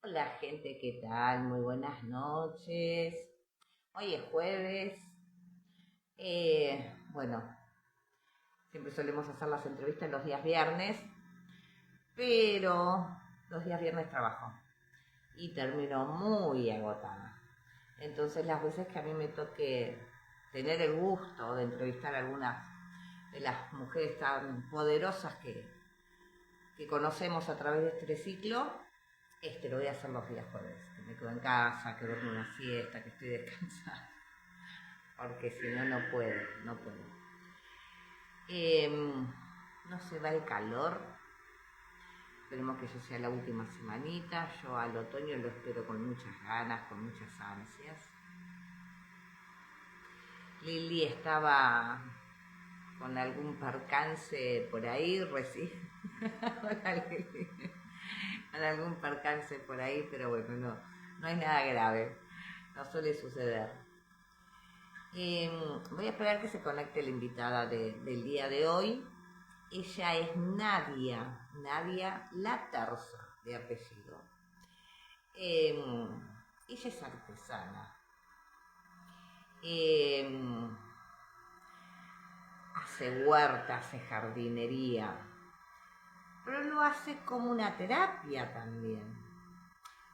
Hola gente, ¿qué tal? Muy buenas noches. Hoy es jueves. Bueno, siempre solemos hacer las entrevistas los días viernes, pero los días viernes trabajo y termino muy agotada. Entonces las veces que a mí me toque tener el gusto de entrevistar a algunas de las mujeres tan poderosas que conocemos a través de este ciclo, lo voy a hacer los días jueves, que me quedo en casa, que duermo una siesta, que estoy descansada, porque si no, no puedo, no puedo. No se va el calor, esperemos que ya sea la última semanita, yo al otoño lo espero con muchas ganas, con muchas ansias. Lili estaba con algún percance por ahí recién. Hola, Lili. Con algún percance por ahí, pero bueno, no hay nada grave, no suele suceder. Voy a esperar que se conecte la invitada del día de hoy. Ella es Nadia Laterza de apellido. Ella es artesana. Eh, Hace huerta, hace jardinería, pero lo hace como una terapia también.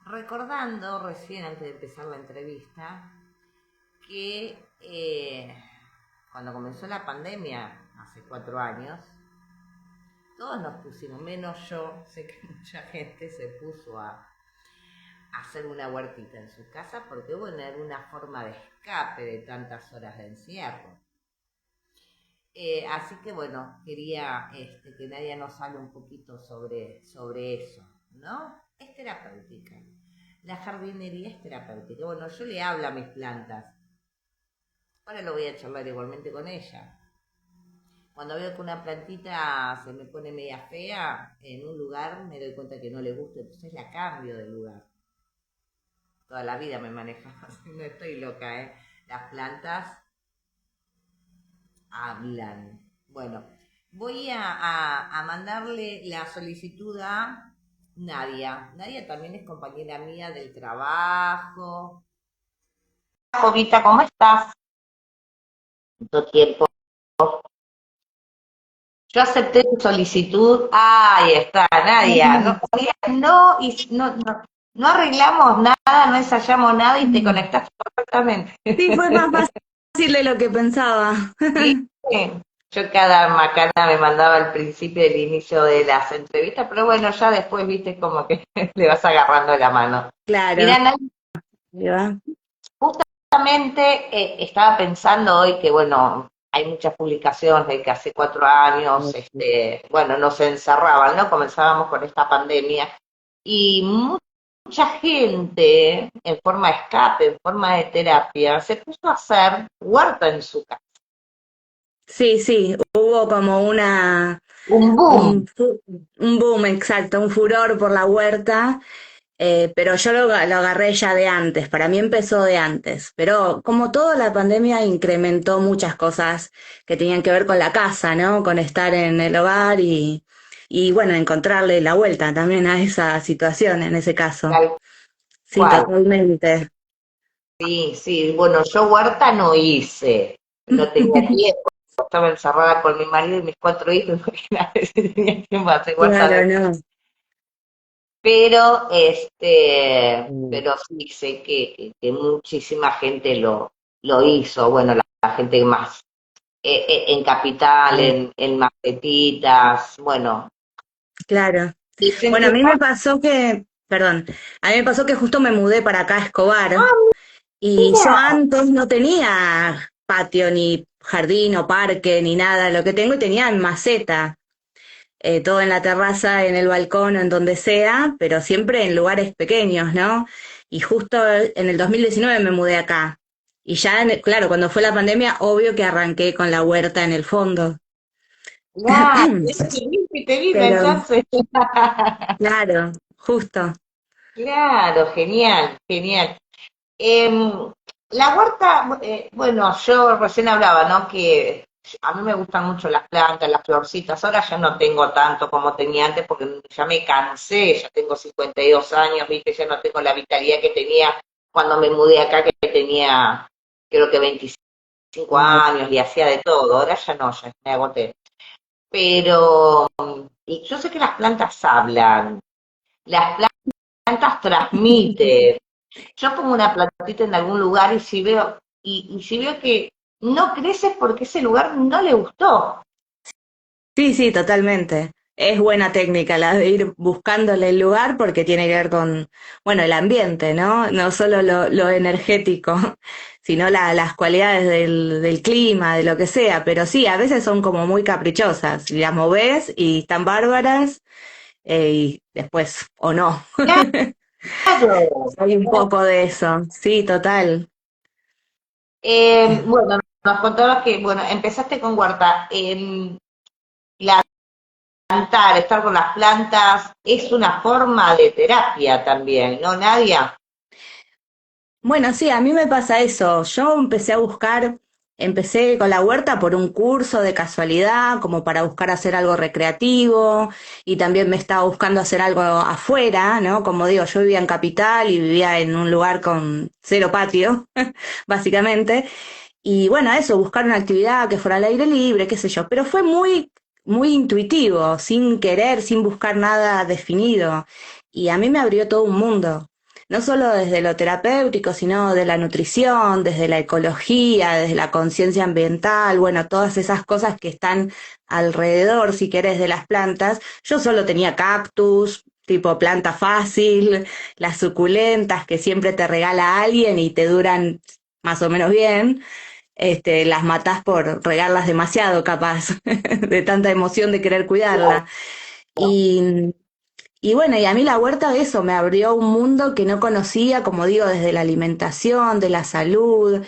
Recordando recién antes de empezar la entrevista que cuando comenzó la pandemia, hace 4 años, todos nos pusimos, menos yo, sé que mucha gente se puso a hacer una huertita en su casa porque bueno, era una forma de escape de tantas horas de encierro. Así que bueno, quería que Nadia nos hable un poquito sobre eso, ¿no? Es terapéutica. La jardinería es terapéutica. Bueno, yo le hablo a mis plantas. Ahora lo voy a charlar igualmente con ella. Cuando veo que una plantita se me pone media fea en un lugar, me doy cuenta que no le gusta, entonces la cambio de lugar. Toda la vida me maneja así, no estoy loca, ¿eh? Las plantas hablan. Bueno, voy a mandarle la solicitud a Nadia. Nadia también es compañera mía del trabajo. Jovita, ¿cómo estás? ¿Cuánto tiempo? Yo acepté tu solicitud. Ahí está, Nadia. No, no arreglamos nada, no ensayamos nada y te conectaste perfectamente. Sí, fue más fácil de lo que pensaba. Sí, yo cada macana me mandaba al principio del inicio de las entrevistas, pero bueno, ya después viste como que le vas agarrando la mano. Claro, Mira, Nadia, ahí va. justamente estaba pensando hoy que, bueno, hay muchas publicaciones de que hace 4 años, bueno, nos encerraban, ¿no? Comenzábamos con esta pandemia y mucha gente, en forma de escape, en forma de terapia, se puso a hacer huerta en su casa. Sí, sí, hubo como Un boom. un boom, exacto, un furor por la huerta, pero yo lo agarré ya de antes, para mí empezó de antes, pero como todo la pandemia incrementó muchas cosas que tenían que ver con la casa, ¿no? Con estar en el hogar y bueno, encontrarle la vuelta también a esa situación en ese caso. Tal Sí, cual. totalmente. Sí, sí, bueno, yo huerta no hice, no tenía tiempo, estaba encerrada con mi marido y mis 4 hijos, imagínate si tenía tiempo de hacer huerta Claro, de... no. Pero, pero sí sé que muchísima gente lo hizo, bueno, la gente más en Capital, en Macetitas, bueno. Claro. ¿Y en Bueno, a tu mí me casa? pasó que, perdón, a mí me pasó que justo me mudé para acá a Escobar Ah, y yo mira, antes no tenía patio ni jardín o parque ni nada, lo que tengo y tenía en maceta, todo en la terraza, en el balcón o en donde sea, pero siempre en lugares pequeños, ¿no? Y justo en el 2019 me mudé acá. Y ya, claro, cuando fue la pandemia, obvio que arranqué con la huerta en el fondo. ya, te viste Pero, entonces. claro, justo. Claro, genial, genial. La huerta, bueno, yo recién hablaba, ¿no? Que a mí me gustan mucho las plantas, las florcitas. Ahora ya no tengo tanto como tenía antes porque ya me cansé, ya tengo 52 años, viste, ya no tengo la vitalidad que tenía cuando me mudé acá, que tenía creo que 25 años y hacía de todo. Ahora ya no, ya me agoté. Pero y yo sé que las plantas hablan, las plantas transmiten. Yo pongo una plantita en algún lugar y si veo, y si veo que no crece porque ese lugar no le gustó. Sí, sí, totalmente. Es buena técnica la de ir buscándole el lugar porque tiene que ver con, bueno, el ambiente, ¿no? No solo lo energético, sino las cualidades del clima, de lo que sea. Pero sí, a veces son como muy caprichosas. Las movés y están bárbaras, y después, o no. Claro. Hay un poco de eso. Sí, total. Bueno, nos contabas que, bueno, empezaste con huerta. Plantar, estar con las plantas, es una forma de terapia también, ¿no, Nadia? Bueno, sí, a mí me pasa eso. Yo empecé con la huerta por un curso de casualidad, como para buscar hacer algo recreativo, y también me estaba buscando hacer algo afuera, ¿no? Como digo, yo vivía en Capital y vivía en un lugar con cero patio, básicamente. Y bueno, eso, buscar una actividad que fuera al aire libre, qué sé yo, pero fue muy intuitivo, sin querer, sin buscar nada definido. Y a mí me abrió todo un mundo, no solo desde lo terapéutico, sino de la nutrición, desde la ecología, desde la conciencia ambiental, bueno, todas esas cosas que están alrededor, si querés, de las plantas. Yo solo tenía cactus, tipo planta fácil, las suculentas que siempre te regala alguien y te duran más o menos bien. Las matás por regarlas demasiado, capaz, de tanta emoción de querer cuidarla. Y, y bueno, y a mí la huerta de eso me abrió un mundo que no conocía, como digo, desde la alimentación, de la salud,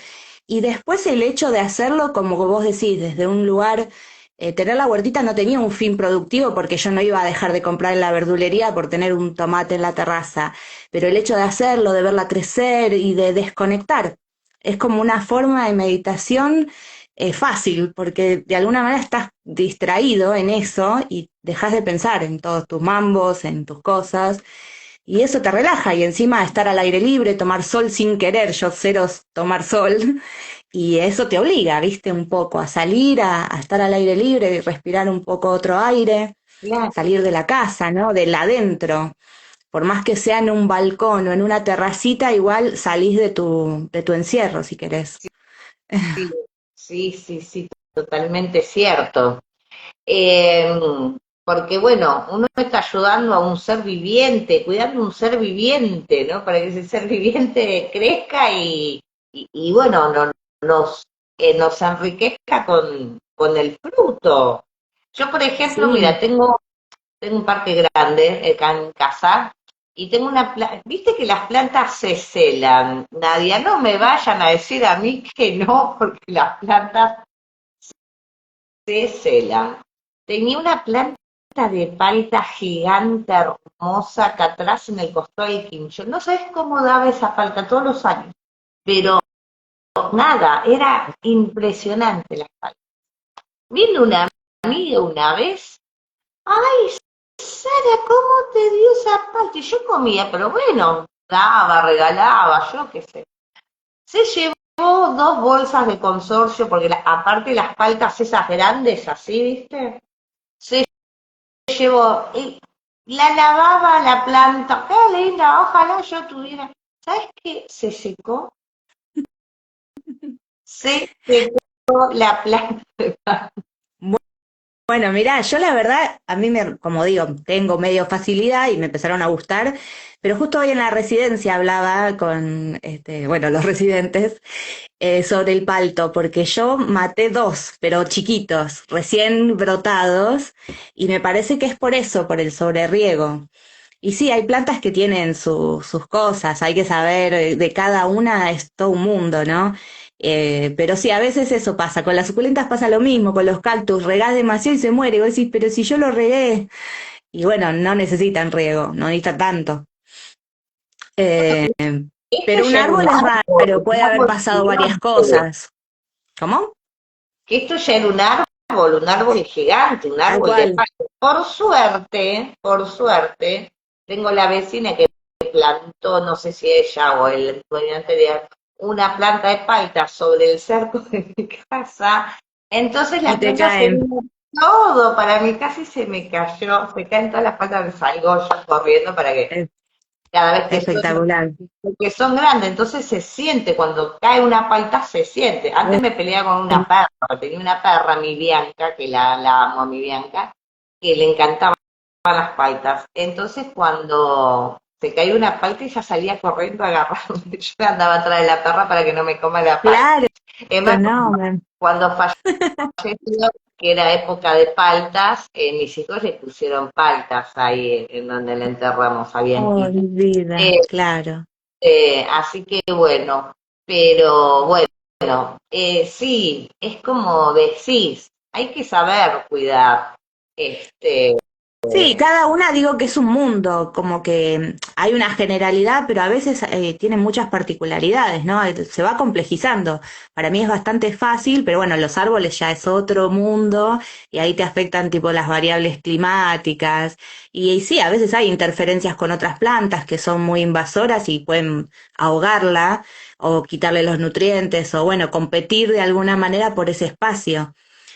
y después el hecho de hacerlo, como vos decís, desde un lugar, tener la huertita no tenía un fin productivo porque yo no iba a dejar de comprar en la verdulería por tener un tomate en la terraza, pero el hecho de hacerlo, de verla crecer y de desconectar, es como una forma de meditación fácil, porque de alguna manera estás distraído en eso y dejas de pensar en todos tus mambos, en tus cosas, y eso te relaja, y encima estar al aire libre, tomar sol sin querer, yo cero tomar sol, y eso te obliga, viste, un poco a salir, a estar al aire libre y respirar un poco otro aire, Claro, salir de la casa, ¿no? Del adentro. Por más que sea en un balcón o en una terracita, igual salís de tu encierro, si querés. sí, sí, sí, totalmente cierto. Eh, Porque bueno, uno está ayudando a un ser viviente, cuidando un ser viviente, ¿no? Para que ese ser viviente crezca y bueno, nos enriquezca con el fruto. Yo, por ejemplo, Sí, mira, tengo un parque grande acá en casa y tengo viste que las plantas se celan. Nadia, no me vayan a decir a mí que no, porque las plantas se celan. Tenía una planta de palta gigante, hermosa, acá atrás en el costado del quincho. No sabes cómo daba esa palta todos los años, pero nada, era impresionante la palta. Vino una amiga una vez, ay, Sara, ¿cómo te dio esa palta? Y yo comía, pero bueno, daba, regalaba, yo qué sé. Se llevó dos bolsas de consorcio, porque aparte las paltas esas grandes así, ¿viste? Se llevó, y la lavaba la planta, qué linda, ojalá yo tuviera. ¿Sabes qué? Se secó, se secó la planta. bueno, mirá, yo la verdad, a mí me, como digo, tengo medio facilidad y me empezaron a gustar, pero justo hoy en la residencia hablaba con, bueno, los residentes sobre el palto, porque yo maté dos, pero chiquitos, recién brotados, y me parece que es por eso, por el sobreriego. Y sí, hay plantas que tienen sus cosas, hay que saber, de cada una es todo un mundo, ¿no? Pero sí, a veces eso pasa, con las suculentas pasa lo mismo, con los cactus, regás demasiado y se muere, y vos decís, pero si yo lo regué, y bueno, no necesitan riego, no necesita tanto. Eh, Este pero un ya era un árbol es árbol, raro, puede un haber árbol pasado varias gigante. cosas. ¿Cómo? que esto ya era un árbol gigante, un Tal árbol de cual. palta. Por suerte, tengo la vecina que plantó, no sé si ella o el dueño anterior, una planta de palta sobre el cerco de mi casa. Entonces Y las te plantas se caen. vino todo para mí, casi se me cayó, se caen todas las plantas, me salgo yo corriendo para que Es cada vez que suena, espectacular. porque son grandes, entonces se siente, cuando cae una palta se siente. Antes me peleaba con una perra, tenía una perra, mi Bianca, que la amo a mi Bianca, que le encantaban las paltas. Entonces cuando se caía una palta ella salía corriendo a agarrarme, yo andaba atrás de la perra para que no me coma la palta. Claro, Es más, no, cuando falleció, que era época de paltas, mis hijos le pusieron paltas ahí en donde le enterramos a oh, Bianquita. vida, claro. Así que bueno, pero bueno, sí, es como decís, hay que saber cuidar. Este, Sí, cada una digo que es un mundo, como que hay una generalidad, pero a veces tiene muchas particularidades, ¿no? Se va complejizando. Para mí es bastante fácil, pero bueno, los árboles ya es otro mundo y ahí te afectan tipo las variables climáticas. Y sí, a veces hay interferencias con otras plantas que son muy invasoras y pueden ahogarla o quitarle los nutrientes o bueno, competir de alguna manera por ese espacio.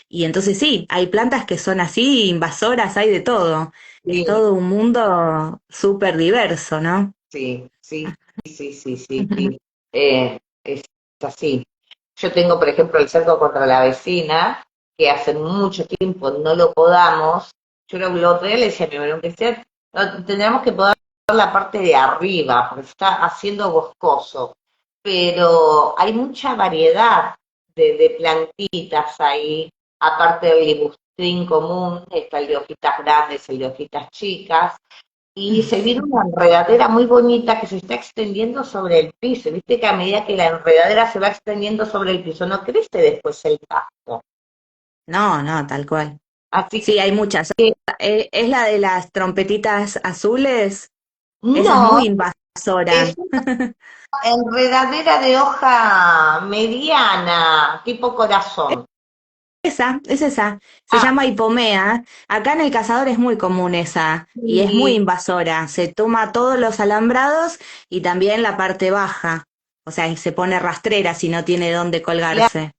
Y entonces sí, hay plantas que son así, invasoras, hay de todo. Es sí, todo un mundo súper diverso, ¿no? sí, sí, sí, sí, sí, sí. Es así. Yo tengo, por ejemplo, el cerco contra la vecina, que hace mucho tiempo no lo podamos. Yo lo otro día le decía a mi marido, aunque sea, tendríamos que podar la parte de arriba, porque se está haciendo boscoso. Pero hay mucha variedad de plantitas ahí, aparte del libustrín común, está el de hojitas grandes, el de hojitas chicas, y se viene una enredadera muy bonita que se está extendiendo sobre el piso. Viste que a medida que la enredadera se va extendiendo sobre el piso, no crece después el pasto. No, no, tal cual. Así Sí, hay muchas. que Es la de las trompetitas azules, esa es no, muy invasora. es una enredadera de hoja mediana, tipo corazón. Esa, es esa. Se Ah, llama hipomea. Acá en el cazador es muy común esa y es muy sí, invasora. Se toma todos los alambrados y también la parte baja. O sea, se pone rastrera si no tiene dónde colgarse.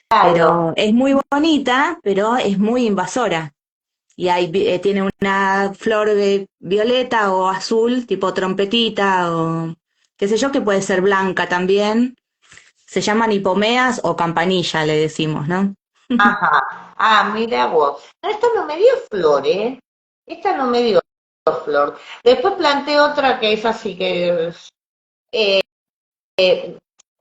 claro. Pero es muy bonita, pero es muy invasora. Y ahí tiene una flor de violeta o azul, tipo trompetita o qué sé yo, que puede ser blanca también. Se llaman hipomeas o campanilla, le decimos, ¿no? Ajá. Ah, mira vos. No, esta no me dio flor, ¿eh? Esta no me dio flor. Después planté otra que es así, que es,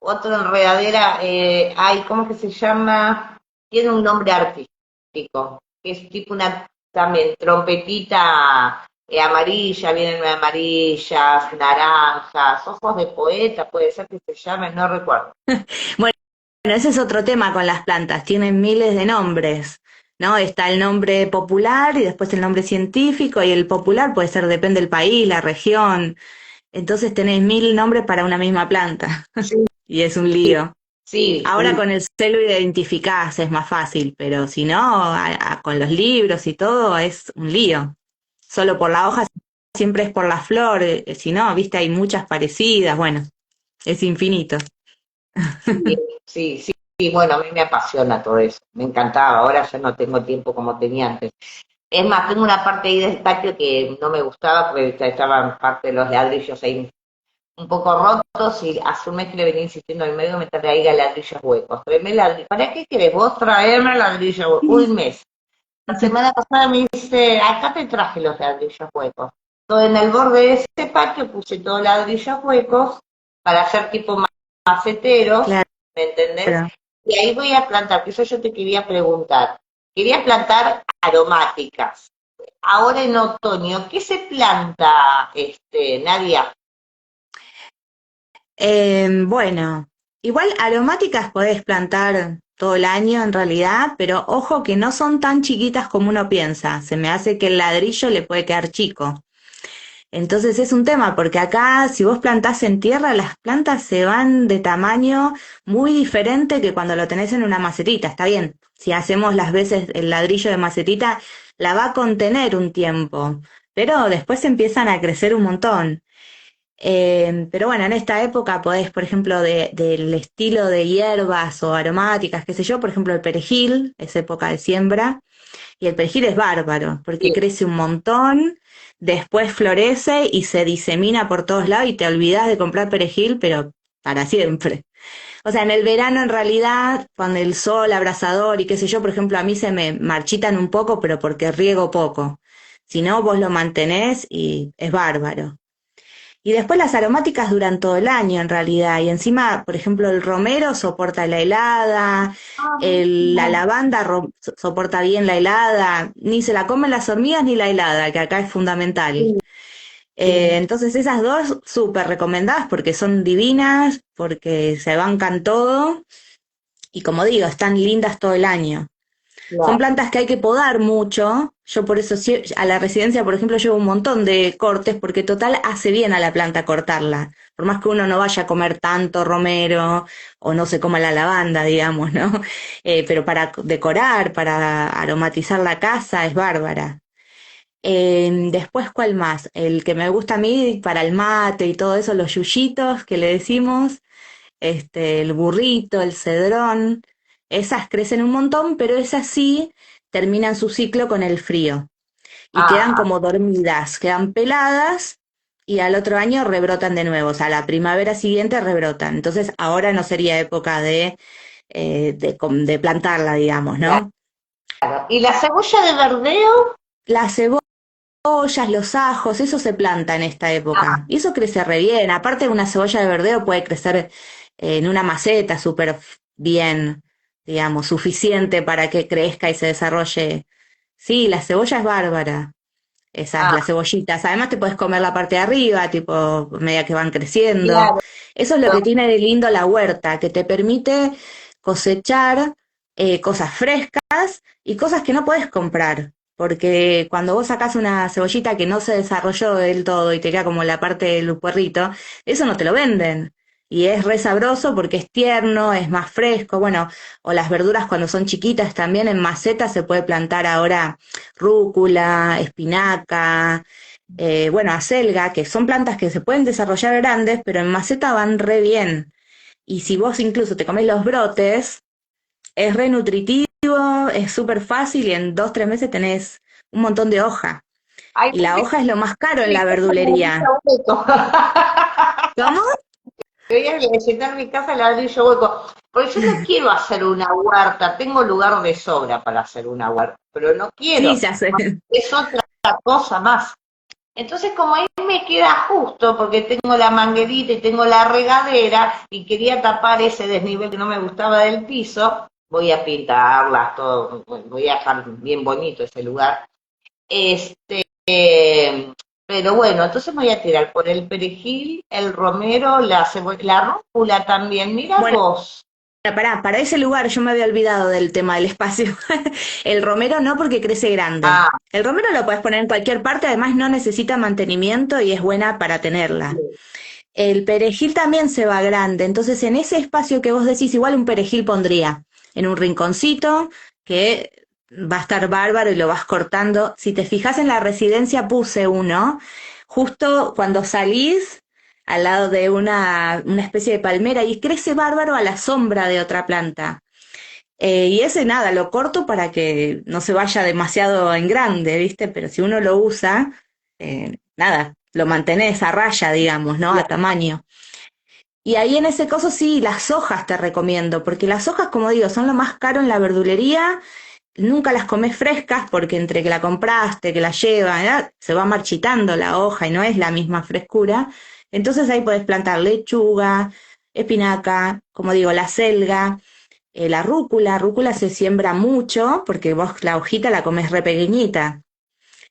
otra enredadera, ay, ¿cómo que se llama? Tiene un nombre artístico, que es tipo una también trompetita amarilla, vienen amarillas, naranjas, ojos de poeta, puede ser que se llame, no recuerdo. Bueno, ese es otro tema con las plantas. Tienen miles de nombres, ¿no? Está el nombre popular y después el nombre científico y el popular puede ser, depende del país, la región. Entonces tenés mil nombres para una misma planta Sí, y es un lío. sí, Ahora con el celo identificás, es más fácil, pero si no, con los libros y todo es un lío. Solo por la hoja siempre es por la flor, si no, viste, hay muchas parecidas, bueno, es infinito. sí, sí, sí, sí, bueno, a mí me apasiona todo eso, me encantaba, ahora ya no tengo tiempo como tenía antes. Es más, tengo una parte ahí del patio que no me gustaba porque estaban parte de los ladrillos ahí un poco rotos y hace un mes que le venía insistiendo al medio me traiga ladrillos huecos. Tráeme ladrillos. ¿Para qué querés vos traerme ladrillos huecos? Un mes. La semana pasada me dice, acá te traje los ladrillos huecos. Entonces en el borde de ese patio puse todos ladrillos huecos para hacer tipo maceteros, Claro. ¿me entendés? Y ahí voy a plantar, que eso yo te quería preguntar. Quería plantar aromáticas. Ahora en otoño, ¿qué se planta, Nadia? Bueno, igual aromáticas podés plantar todo el año en realidad, pero ojo que no son tan chiquitas como uno piensa. Se me hace que el ladrillo le puede quedar chico. Entonces es un tema, porque acá si vos plantás en tierra, las plantas se van de tamaño muy diferente que cuando lo tenés en una macetita. Está bien, si hacemos las veces el ladrillo de macetita, la va a contener un tiempo, pero después empiezan a crecer un montón. Pero bueno, en esta época podés, por ejemplo, del estilo de hierbas o aromáticas, qué sé yo, por ejemplo, el perejil, es época de siembra, y el perejil es bárbaro, porque Sí. crece un montón, después florece y se disemina por todos lados y te olvidás de comprar perejil, pero para siempre. O sea, en el verano en realidad, con el sol abrasador y qué sé yo, por ejemplo, a mí se me marchitan un poco, pero porque riego poco. Si no, vos lo mantenés y es bárbaro. Y después las aromáticas duran todo el año en realidad. Y encima, por ejemplo, el romero soporta la helada, Ah, la mira. lavanda soporta bien la helada, ni se la comen las hormigas ni la helada, que acá es fundamental. Sí, sí. Entonces esas dos súper recomendadas porque son divinas, porque se bancan todo y como digo, están lindas todo el año. Son Claro. plantas que hay que podar mucho. Yo por eso a la residencia, por ejemplo, llevo un montón de cortes porque total hace bien a la planta cortarla. Por más que uno no vaya a comer tanto romero o no se coma la lavanda, digamos, ¿no? Pero para decorar, para aromatizar la casa es bárbara. Después, ¿cuál más? El que me gusta a mí para el mate y todo eso, los yuyitos que le decimos, el burrito, el cedrón, esas crecen un montón, pero esas sí terminan su ciclo con el frío y quedan Ah, como dormidas, quedan peladas y al otro año rebrotan de nuevo, o sea, la primavera siguiente rebrotan. Entonces ahora no sería época de plantarla, digamos, ¿no? claro. ¿Y la cebolla de verdeo? Las cebollas, los ajos, eso se planta en esta Ah, época y eso crece re bien. Aparte, una cebolla de verdeo puede crecer en una maceta súper bien, digamos, suficiente para que crezca y se desarrolle. Sí, la cebolla es bárbara, esas, ah, las cebollitas. Además, te puedes comer la parte de arriba, tipo, a medida que van creciendo. claro. Eso es lo que tiene de lindo la huerta, que te permite cosechar cosas frescas y cosas que no puedes comprar. Porque cuando vos sacás una cebollita que no se desarrolló del todo y te queda como la parte del puerrito, eso no te lo venden. Y es re sabroso porque es tierno, es más fresco. Bueno, o las verduras cuando son chiquitas también en maceta se puede plantar ahora rúcula, espinaca, bueno, acelga, que son plantas que se pueden desarrollar grandes, pero en maceta van re bien. Y si vos incluso te comes los brotes, es re nutritivo, es súper fácil y en 2, 3 meses tenés un montón de hoja. Ay, Y la hoja es lo más caro en mi la casa ladrillo verdulería. hueco. ¿Cómo? Voy a llenar mi casa ladrillo hueco. Porque yo no quiero hacer una huerta. Tengo lugar de sobra para hacer una huerta. Pero no Sí, quiero. ya sé. Es otra cosa más. Entonces, como ahí me queda justo, porque tengo la manguerita y tengo la regadera, y quería tapar ese desnivel que no me gustaba del piso, voy a pintarlas, todo, voy a dejar bien bonito ese lugar. Este, pero bueno, entonces me voy a tirar por el perejil, el romero, la cebolla, la rúcula también. Mira Bueno, vos. para ese lugar yo me había olvidado del tema del espacio. El romero no porque crece grande. Ah, El romero lo puedes poner en cualquier parte, además no necesita mantenimiento y es buena para tenerla. El perejil también se va grande, entonces en ese espacio que vos decís, igual un perejil pondría en un rinconcito que va a estar bárbaro y lo vas cortando. Si te fijas en la residencia puse uno, justo cuando salís al lado de una especie de palmera y crece bárbaro a la sombra de otra planta. Y ese nada, lo corto para que no se vaya demasiado en grande, ¿viste? Pero si uno lo usa, nada, lo mantenés a raya, digamos, ¿no? A tamaño. Y ahí en ese caso sí, las hojas te recomiendo, porque las hojas, como digo, son lo más caro en la verdulería. Nunca las comes frescas porque entre que la compraste, que la llevan, se va marchitando la hoja y no es la misma frescura. Entonces ahí podés plantar lechuga, espinaca, como digo, la selga, rúcula se siembra mucho porque vos la hojita la comes re pequeñita.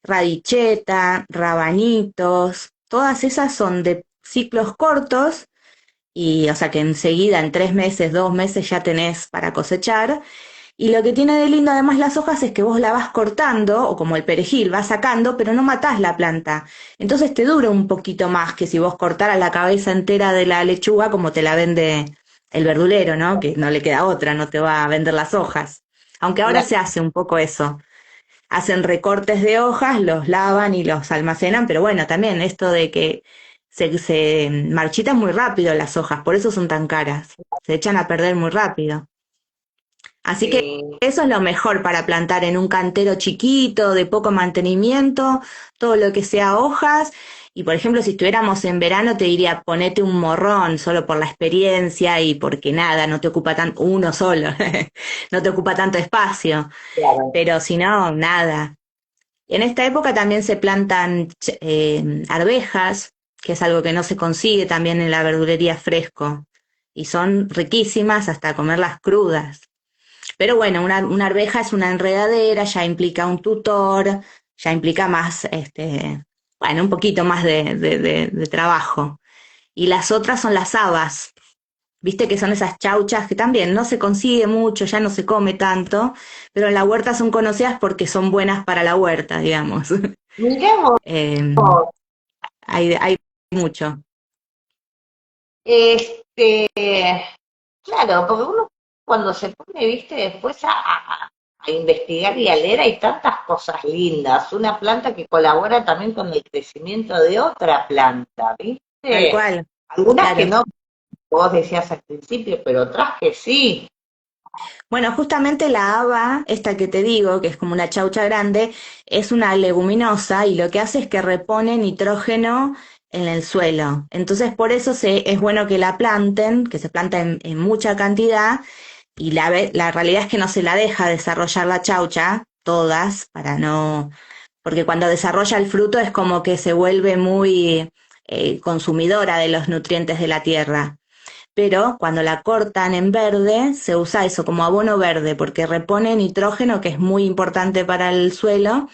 Radicheta, rabanitos, todas esas son de ciclos cortos y o sea que enseguida en 3 meses, 2 meses ya tenés para cosechar. Y lo que tiene de lindo además las hojas es que vos la vas cortando, o como el perejil, vas sacando, pero no matás la planta. Entonces te dura un poquito más que si vos cortaras la cabeza entera de la lechuga como te la vende el verdulero, ¿no? Que no le queda otra, no te va a vender las hojas. Aunque ahora Claro. se hace un poco eso. Hacen recortes de hojas, los lavan y los almacenan, pero bueno, también esto de que se marchitan muy rápido las hojas, por eso son tan caras. Se echan a perder muy rápido. Así que Sí. eso es lo mejor para plantar en un cantero chiquito, de poco mantenimiento, todo lo que sea hojas. Y por ejemplo, si estuviéramos en verano, te diría ponete un morrón solo por la experiencia y porque nada, no te ocupa tanto, uno solo, no te ocupa tanto espacio. Claro. Pero si no, nada. En esta época también se plantan arvejas, que es algo que no se consigue también en la verdulería fresco. Y son riquísimas hasta comerlas crudas. Pero bueno, una arveja es una enredadera, ya implica un tutor, ya implica más, bueno, un poquito más de trabajo. Y las otras son las habas, viste que son esas chauchas que también no se consigue mucho, ya no se come tanto, pero en la huerta son conocidas porque son buenas para la huerta, digamos. Mirá Eh, vos, hay mucho. este, claro, porque uno cuando se pone, viste, después a investigar y a leer hay tantas cosas lindas. Una planta que colabora también con el crecimiento de otra planta, Tal viste. cual, Algunas que claro. no, vos decías al principio, pero otras que sí. Bueno, justamente la haba, esta que te digo, que es como una chaucha grande, es una leguminosa y lo que hace es que repone nitrógeno en el suelo. Entonces, por eso es bueno que la planten, que se planta en mucha cantidad, y la realidad es que no se la deja desarrollar la chaucha, todas, para no, porque cuando desarrolla el fruto es como que se vuelve muy consumidora de los nutrientes de la tierra, pero cuando la cortan en verde se usa eso como abono verde porque repone nitrógeno que es muy importante para el suelo.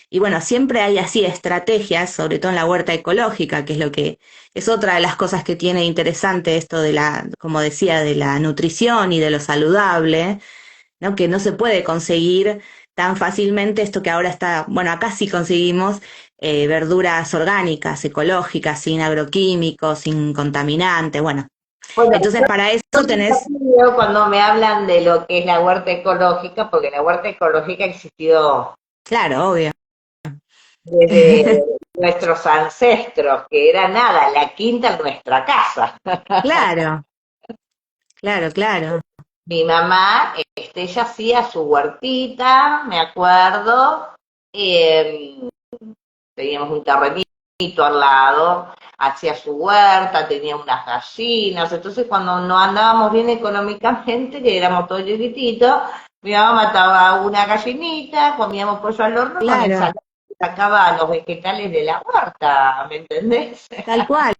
Y bueno, siempre hay así estrategias, sobre todo en la huerta ecológica, que es lo que es otra de las cosas que tiene interesante esto de la, como decía, de la nutrición y de lo saludable, ¿no? Que no se puede conseguir tan fácilmente esto que ahora está, bueno, acá sí conseguimos verduras orgánicas, ecológicas, sin agroquímicos, sin contaminantes, bueno, Bueno, entonces para eso tenés, yo cuando me hablan de lo que es la huerta ecológica, porque la huerta ecológica existió claro, obvio, desde nuestros ancestros, que era nada, la quinta en nuestra casa. claro, claro, claro, Mi mamá, ella hacía su huertita, me acuerdo, eh, teníamos un terrenito al lado, hacía su huerta, tenía unas gallinas, entonces cuando no andábamos bien económicamente, que éramos todos chiquititos, mi mamá mataba una gallinita, comíamos pollo al horno con claro, ensalada, sacaba los vegetales de la huerta, ¿me entendés? tal cual.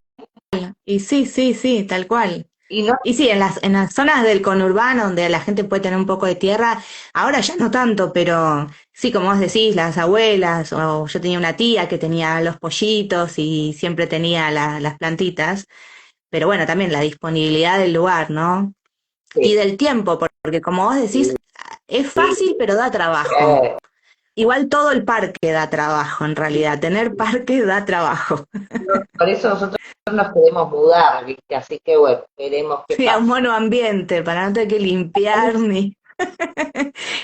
Y sí, sí, sí, tal cual. Y no, Y sí, en las zonas del conurbano donde la gente puede tener un poco de tierra, ahora ya no tanto, pero sí, como vos decís, las abuelas, o yo tenía una tía que tenía los pollitos y siempre tenía las plantitas, pero bueno, también la disponibilidad del lugar, ¿no? Y sí, del tiempo, porque como vos decís, es sí, fácil, pero da trabajo. eh, Igual todo el parque da trabajo, en realidad. Tener parque da trabajo. por eso nosotros nos queremos mudar, ¿viste? Así que bueno, veremos qué Sí, a un pasa. monoambiente, para no tener que limpiar ni,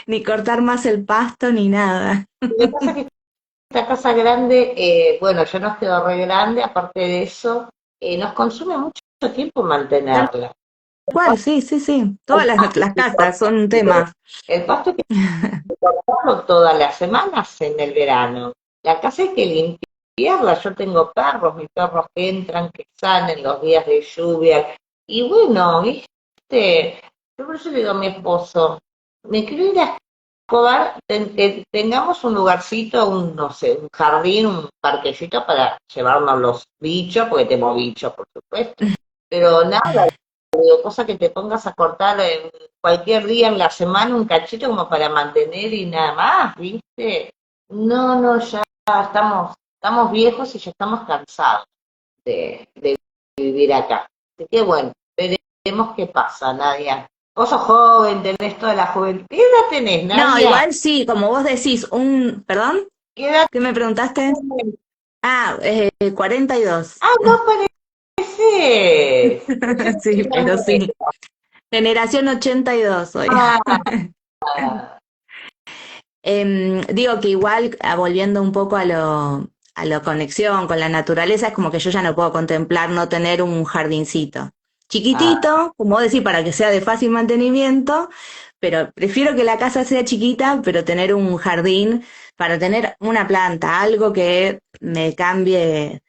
ni cortar más el pasto ni nada. Lo que pasa es que esta casa grande, bueno, ya nos quedó re grande, aparte de eso, nos consume mucho tiempo Tal mantenerla. cual, sí, sí, sí. Todas El pasto las hay que casas son un tema. el pasto hay que cortarlo todas las semanas en el verano. La casa hay que limpiarla. Yo tengo perros, mis perros que entran, que salen los días de lluvia. Y bueno, viste, yo por eso le digo a mi esposo, me quiero ir a Escobar, que tengamos un lugarcito, un, no sé, un jardín, un parquecito para llevarnos los bichos, porque tenemos bichos, por supuesto. Pero nada, digo, cosa que te pongas a cortar en cualquier día en la semana un cachito como para mantener y nada más, ¿viste? No, no, ya estamos viejos y ya estamos cansados de vivir acá. Así que bueno, veremos qué pasa, Nadia. Vos sos joven, tenés toda la juventud. ¿Qué edad tenés, No, Nadia? igual sí, como vos decís, ¿perdón? ¿Qué edad ¿Qué me preguntaste? tenés? 42. Ah, no parecés. Yo no Sí, tenía pero nueve. sí. Generación 82 hoy. Ah, Digo que igual, volviendo un poco a la conexión con la naturaleza, es como que yo ya no puedo contemplar no tener un jardincito. ah, Chiquitito, como decir, para que sea de fácil mantenimiento, pero prefiero que la casa sea chiquita, pero tener un jardín para tener una planta, algo que me cambie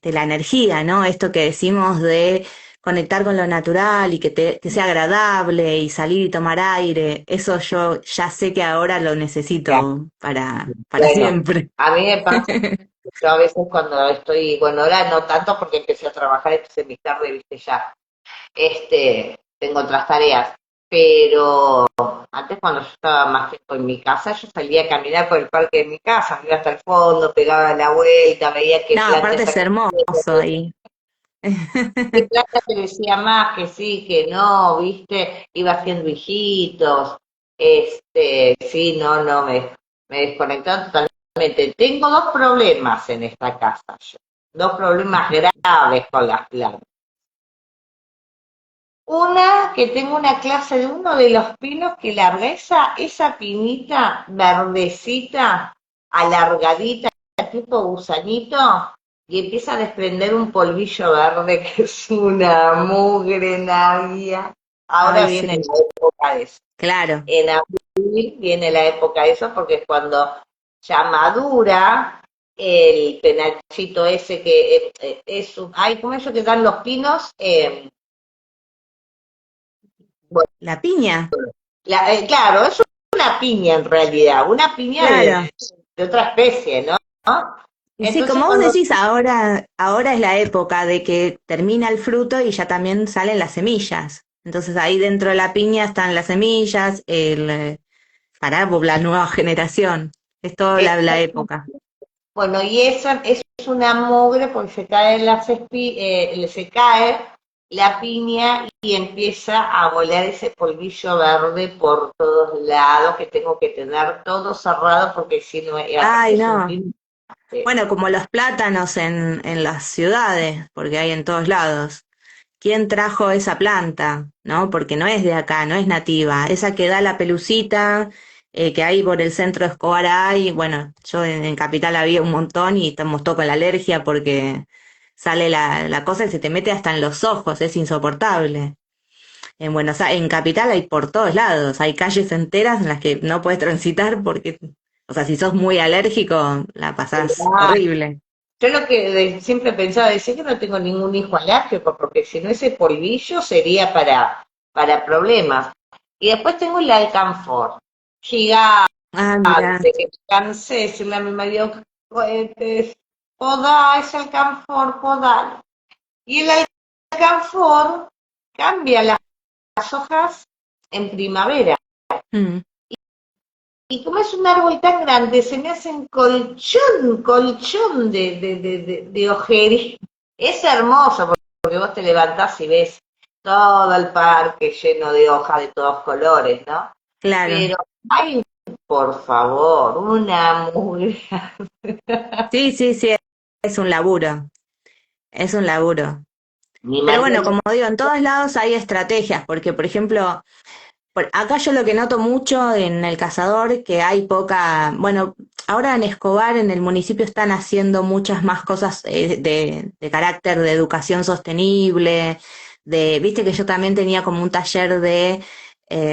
la energía, ¿no? Esto que decimos de conectar con lo natural y que sea agradable y salir y tomar aire, eso yo ya sé que ahora lo ya. necesito para Bueno, siempre. a mí me pasa, yo a veces cuando estoy, bueno, ahora no tanto porque empecé a trabajar, entonces mi tarde, viste, ya, tengo otras tareas, pero antes cuando yo estaba más tiempo en mi casa, yo salía a caminar por el parque de mi casa, me iba hasta el fondo, pegaba la vuelta, veía qué No, aparte plantas es hermoso ahí. qué plata te decía más, que sí, que no, viste, iba haciendo hijitos, sí, no, me desconectaron totalmente. Tengo dos problemas en esta casa, yo, dos problemas graves con las plantas. Una, que tengo una clase de uno de los pinos que larga esa pinita verdecita, alargadita, tipo gusanito, y empieza a desprender un polvillo verde que es una mugre Nadia. Ahora Ay, viene sí, la época de eso. claro. En abril viene la época de eso porque es cuando ya madura el penachito ese que es un, ay, ¿cómo es eso que dan los pinos? Bueno, La piña, claro, es una piña en realidad, una piña claro. de otra especie, ¿no? Y sí, Entonces como vos cuando decís, ahora es la época de que termina el fruto y ya también salen las semillas. Entonces ahí dentro de la piña están las semillas, para la nueva generación. Es toda la época. bueno, y esa es una mugre porque se cae se cae la piña y empieza a volar ese polvillo verde por todos lados que tengo que tener todo cerrado porque si no, y aparte Ay, es un no. pino. Bueno, como los plátanos en las ciudades, porque hay en todos lados. ¿Quién trajo esa planta? ¿No? Porque no es de acá, no es nativa. Esa que da la pelucita, que hay por el centro de Escobar hay, bueno, yo en Capital había un montón y estamos todos con la alergia porque sale la cosa y se te mete hasta en los ojos, es insoportable. En Capital hay por todos lados, hay calles enteras en las que no puedes transitar porque, o sea, si sos muy alérgico, la pasás horrible. Yo lo que siempre pensaba, decir que no tengo ningún hijo alérgico, porque si no ese polvillo sería para problemas. Y después tengo el alcanfor, gigante, Ah, mira. que me cansé, decirle a mi marido, podá, es alcanfor, podá. Y el alcanfor cambia las hojas en primavera. Mm. Y como es un árbol tan grande, se me hacen colchón de ojeras. Es hermoso porque vos te levantás y ves todo el parque lleno de hojas de todos colores, ¿no? Claro. Pero hay, por favor, una mugre. Sí, sí, sí, es un laburo, es un laburo. Mi Pero marido bueno, como digo, en todos lados hay estrategias, porque por ejemplo, acá yo lo que noto mucho en El Cazador, que hay poca, bueno, ahora en Escobar, en el municipio están haciendo muchas más cosas de carácter de educación sostenible, viste que yo también tenía como un taller de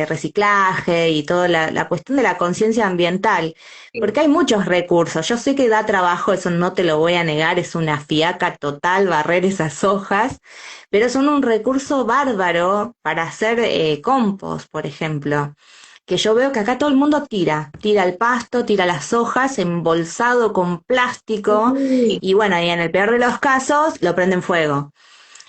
reciclaje y toda la cuestión de la conciencia ambiental, porque hay muchos recursos. Yo sé que da trabajo, eso no te lo voy a negar, es una fiaca total barrer esas hojas, pero son un recurso bárbaro para hacer compost, por ejemplo. Que yo veo que acá todo el mundo tira el pasto, tira las hojas, embolsado con plástico, sí, y bueno, y en el peor de los casos lo prenden fuego.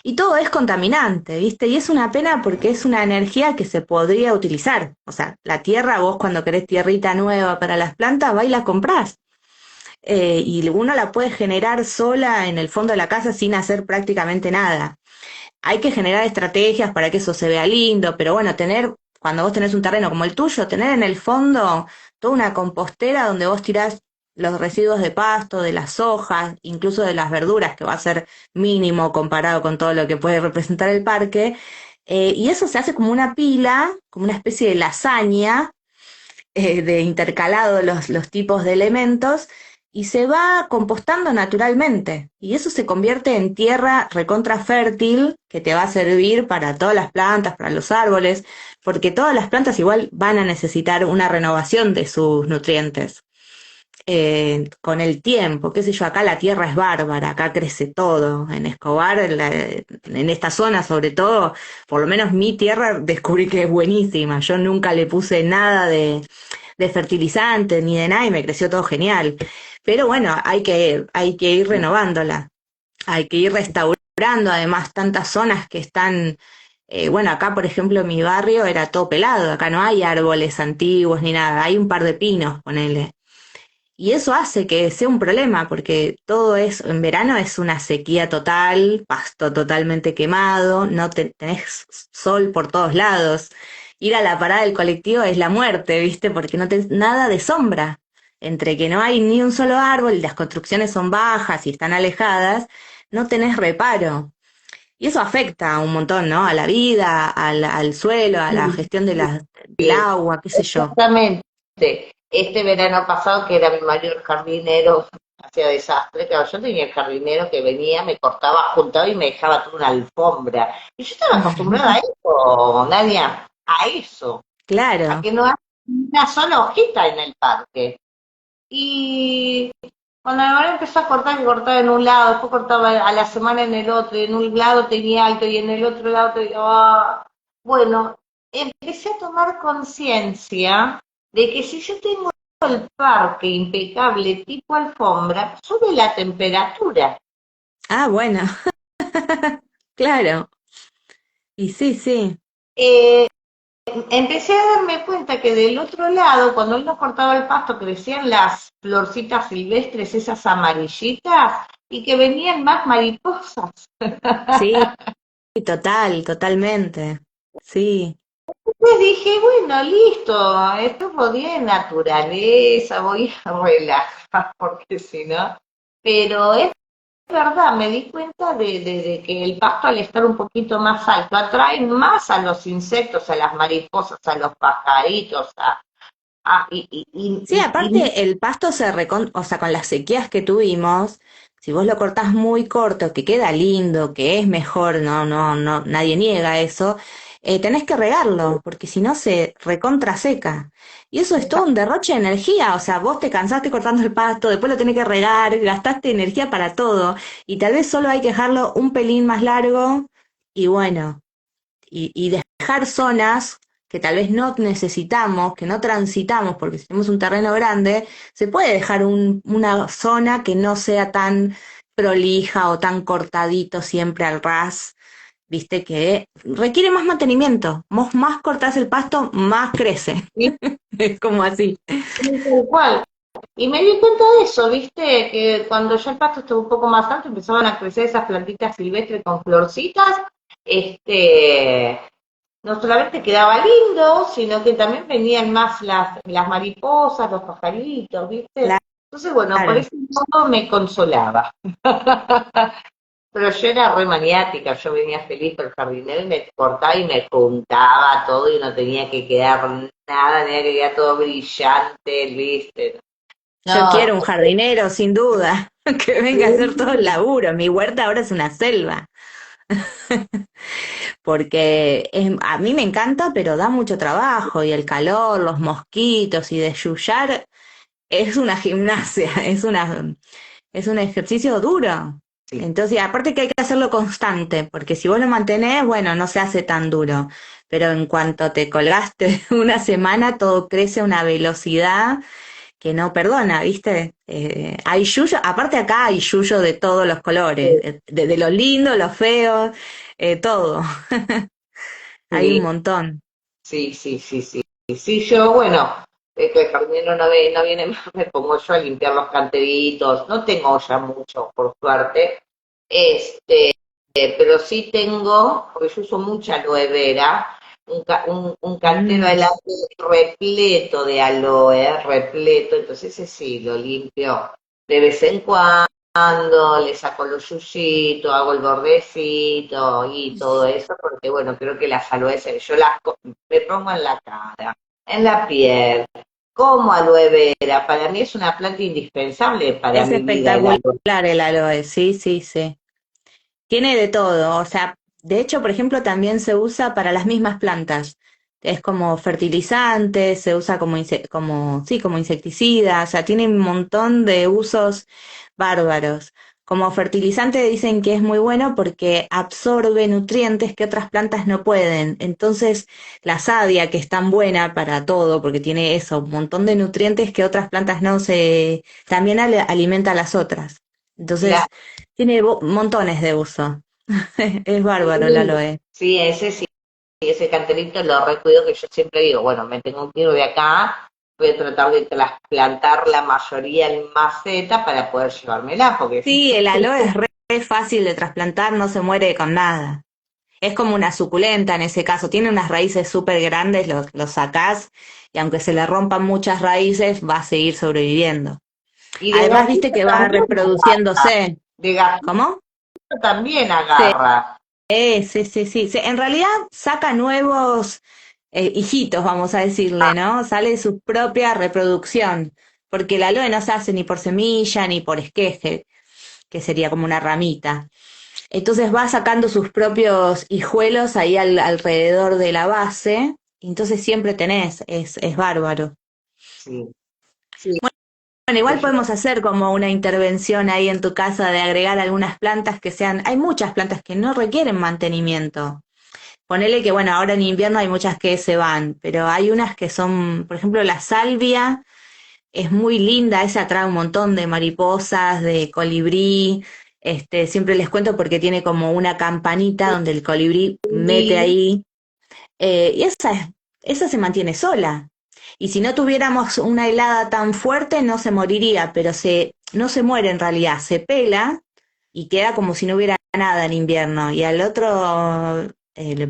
Y todo es contaminante, ¿viste? Y es una pena porque es una energía que se podría utilizar. O sea, la tierra, vos cuando querés tierrita nueva para las plantas, va y la comprás. Y uno la puede generar sola en el fondo de la casa sin hacer prácticamente nada. Hay que generar estrategias para que eso se vea lindo, pero bueno, tener cuando vos tenés un terreno como el tuyo, tener en el fondo toda una compostera donde vos tirás los residuos de pasto, de las hojas, incluso de las verduras, que va a ser mínimo comparado con todo lo que puede representar el parque. Y eso se hace como una pila, como una especie de lasaña, de intercalado los tipos de elementos, y se va compostando naturalmente. Y eso se convierte en tierra recontra fértil que te va a servir para todas las plantas, para los árboles, porque todas las plantas igual van a necesitar una renovación de sus nutrientes. Con el tiempo, qué sé yo, acá la tierra es bárbara, acá crece todo. En Escobar, en esta zona sobre todo, por lo menos mi tierra descubrí que es buenísima. Yo nunca le puse nada de fertilizante ni de nada y me creció todo genial. Pero bueno, hay que ir renovándola, hay que ir restaurando además tantas zonas que están, bueno, acá por ejemplo mi barrio era todo pelado, acá no hay árboles antiguos ni nada, hay un par de pinos, ponele. Y eso hace que sea un problema, porque todo es, en verano es una sequía total, pasto totalmente quemado, no tenés sol por todos lados. Ir a la parada del colectivo es la muerte, ¿viste? Porque no tenés nada de sombra. Entre que no hay ni un solo árbol, y las construcciones son bajas y están alejadas, no tenés reparo. Y eso afecta un montón, ¿no? A la vida, al suelo, a la Sí, gestión del sí, agua, qué sé yo. exactamente. Este verano pasado, que era mi mayor jardinero, hacía desastre. Claro, yo tenía el jardinero que venía, me cortaba, juntaba y me dejaba toda una alfombra. Y yo estaba acostumbrada a eso, Nadia, a eso, a Claro. que no hay una sola hojita en el parque. Y cuando mi mamá empezó a cortar, que cortaba en un lado, después cortaba a la semana en el otro, y en un lado tenía alto y en el otro lado tenía... Bueno, empecé a tomar conciencia de que si yo tengo el parque impecable tipo alfombra, sube la temperatura. Ah, bueno, claro. Y sí, sí. Eh, Empecé a darme cuenta que del otro lado, cuando él nos cortaba el pasto, crecían las florcitas silvestres, esas amarillitas, y que venían más mariposas. Sí, total, totalmente. Sí. Pues dije, bueno, listo, esto es rodea de naturaleza, voy a relajar, porque si no. Pero es verdad, me di cuenta de que el pasto al estar un poquito más alto atrae más a los insectos, a las mariposas, a los pajaritos, a- y, y, Sí, y, y, y aparte el pasto o sea, con las sequías que tuvimos, si vos lo cortás muy corto, que queda lindo, que es mejor, no, nadie niega eso, tenés que regarlo, porque si no se recontra seca. Y eso es todo un derroche de energía, o sea, vos te cansaste cortando el pasto, después lo tenés que regar, gastaste energía para todo, y tal vez solo hay que dejarlo un pelín más largo, y bueno, y dejar zonas que tal vez no necesitamos, que no transitamos, porque si tenemos un terreno grande, se puede dejar una zona que no sea tan prolija o tan cortadito siempre al ras, viste, que requiere más mantenimiento. Vos más cortás el pasto, más crece. y- Es como así. tal cual. Y me di cuenta de eso, viste, que cuando ya el pasto estuvo un poco más alto, empezaban a crecer esas plantitas silvestres con florcitas, este, no solamente quedaba lindo, sino que también venían más las mariposas, los pajaritos, ¿viste? Entonces, bueno, por Claro. ese modo me consolaba. Pero yo era re maniática, yo venía feliz por el jardinero y me cortaba y me juntaba todo y no tenía que quedar nada, tenía que quedar todo brillante, ¿viste? Yo No, quiero un jardinero, sin duda, que venga a hacer todo el laburo. Mi huerta ahora es una selva. Porque a mí me encanta, pero da mucho trabajo y el calor, los mosquitos y desyullar es una gimnasia, es un ejercicio duro. sí. Entonces, aparte que hay que hacerlo constante, porque si vos lo mantenés, bueno, no se hace tan duro, pero en cuanto te colgaste una semana, todo crece a una velocidad que no perdona, ¿viste? Hay yuyo, aparte acá hay yuyo de todos los colores, de lo lindo, lo feo, todo. Hay un Sí, montón. sí, sí, sí, sí. Sí, yo, bueno, que el jardinero no viene más, me pongo yo a limpiar los canteritos. No tengo ya mucho, por suerte. Este, pero sí tengo, porque yo uso mucha aloe vera, un cantero Mm. adelante repleto de aloe, repleto, entonces ese sí, lo limpio de vez en cuando, le saco los yuyitos, hago el bordecito y todo eso, porque bueno, creo que las aloes, me pongo en la cara, en la piel, como aloe vera, para mí es una planta indispensable para Es mi vida el espectacular aloe. el aloe, sí, sí, sí. Tiene de todo, o sea, de hecho, por ejemplo, también se usa para las mismas plantas. Es como fertilizante, se usa sí, como insecticida, o sea, tiene un montón de usos bárbaros. Como fertilizante dicen que es muy bueno porque absorbe nutrientes que otras plantas no pueden. Entonces, la savia, que es tan buena para todo, porque tiene eso, un montón de nutrientes que otras plantas no se, también alimenta a las otras. La, Entonces, tiene montones de uso. Es bárbaro el aloe. sí, ese sí. Y ese canterito lo recuido que yo siempre digo, bueno, me tengo que ir de acá, voy a tratar de trasplantar la mayoría en maceta para poder llevármela, porque si Sí, el aloe es re fácil de trasplantar, no se muere con nada. Es como una suculenta en ese caso, tiene unas raíces súper grandes, lo sacás y aunque se le rompan muchas raíces, va a seguir sobreviviendo. y de Además, viste gatito que va también agarra, reproduciéndose. de gatito ¿Cómo? también Sí, agarra. sí, sí, sí. Sí, en realidad saca nuevos hijitos, vamos a decirle, ¿no? Sale su propia reproducción, porque el aloe no se hace ni por semilla ni por esqueje, que sería como una ramita. Entonces va sacando sus propios hijuelos ahí alrededor de la base, y entonces siempre tenés, es bárbaro. Sí, sí, Bueno, igual yo, podemos hacer como una intervención ahí en tu casa de agregar algunas plantas que sean, hay muchas plantas que no requieren mantenimiento. Ponele que, bueno, ahora en invierno hay muchas que se van, pero hay unas que son, por ejemplo, la salvia es muy linda, esa atrae un montón de mariposas, de colibrí. Siempre les cuento porque tiene como una campanita donde el colibrí mete sí. ahí, y esa se mantiene sola. Y si no tuviéramos una helada tan fuerte, no se moriría, pero no se muere en realidad, se pela y queda como si no hubiera nada en invierno. Y al otro,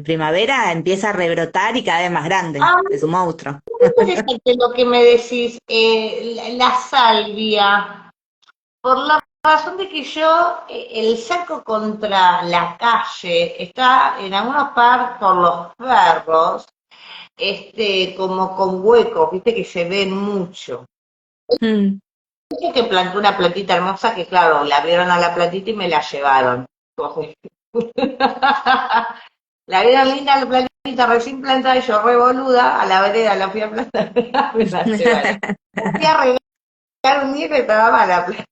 primavera, empieza a rebrotar y cada vez más grande. Ah, Es un monstruo. muy interesante lo que me decís, la salvia. Por la razón de que yo, el cerco contra la calle está en algunos par por los perros, como con huecos, viste que se ven mucho. Mm. Dije que planté una plantita hermosa que, claro, la vieron a la plantita y me la llevaron. La vieron linda la plantita recién plantada y yo revoluda, a la vereda la fui a plantar, me la llevaron. Fui a regar un día que estaba mala planta.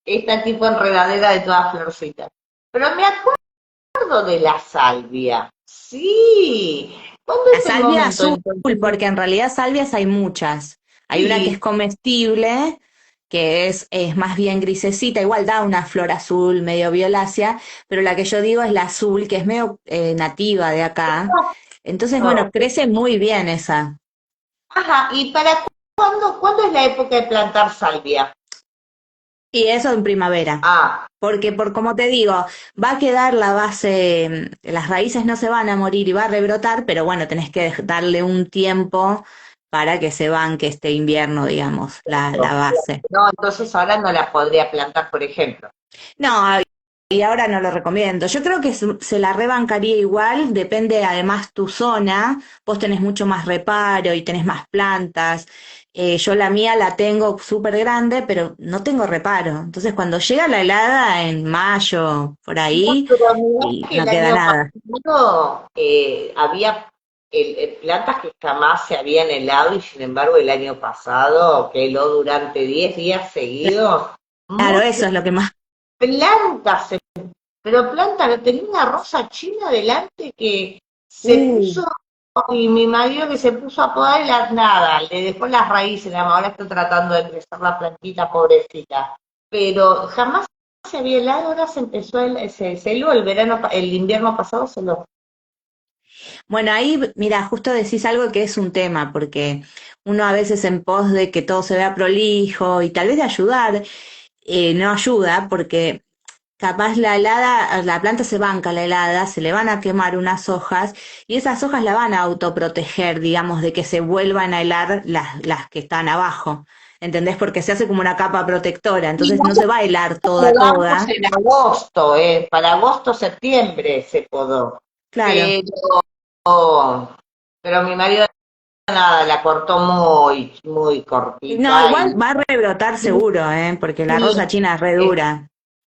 Esta tipo enredadera de todas florcitas. Pero me acuerdo de la salvia. Sí. ¿Cuándo La es el salvia momento azul, entonces? porque en realidad salvias hay muchas. Hay una que Sí. es comestible, que es más bien grisecita, igual da una flor azul medio violácea, pero la que yo digo es la azul, que es medio nativa de acá. Entonces, bueno, crece muy bien esa. Ajá. ¿Y para cuándo es la época de plantar salvia? Y eso en primavera. Ah, Porque por como te digo, va a quedar la base, las raíces no se van a morir y va a rebrotar, pero bueno, tenés que darle un tiempo para que se banque este invierno, digamos, la base. no, entonces ahora no la podría plantar, por ejemplo. No, y ahora no lo recomiendo. Yo creo que se la rebancaría igual, depende además tu zona, vos tenés mucho más reparo y tenés más plantas. Yo la mía la tengo súper grande, pero no tengo reparo. Entonces cuando llega la helada en mayo, por No, ahí, pero mirá y que no el queda año nada. pasado había plantas que jamás se habían helado y sin embargo el año pasado, que heló durante 10 días seguidos, Claro, muchas eso es lo que más. plantas, pero plantas, tenía una rosa china delante que se Uh, puso, y mi marido que se puso a podar y nada, le dejó las raíces, ahora estoy tratando de crecer la plantita, pobrecita, pero jamás se había helado, ahora se empezó, se heló el verano, el invierno pasado se heló. Bueno, ahí, mira, justo decís algo que es un tema, porque uno a veces en pos de que todo se vea prolijo y tal vez de ayudar, no ayuda, porque capaz la helada, la planta se banca la helada, se le van a quemar unas hojas y esas hojas la van a autoproteger, digamos, de que se vuelvan a helar las que están abajo. ¿Entendés? Porque se hace como una capa protectora, Y entonces no se nosotros va a helar toda, podamos toda. en agosto, para agosto, septiembre se podó. Claro. Pero, pero mi marido nada, la cortó muy, muy No, cortita igual y va a rebrotar seguro, ¿eh? Porque la rosa sí, china es re dura.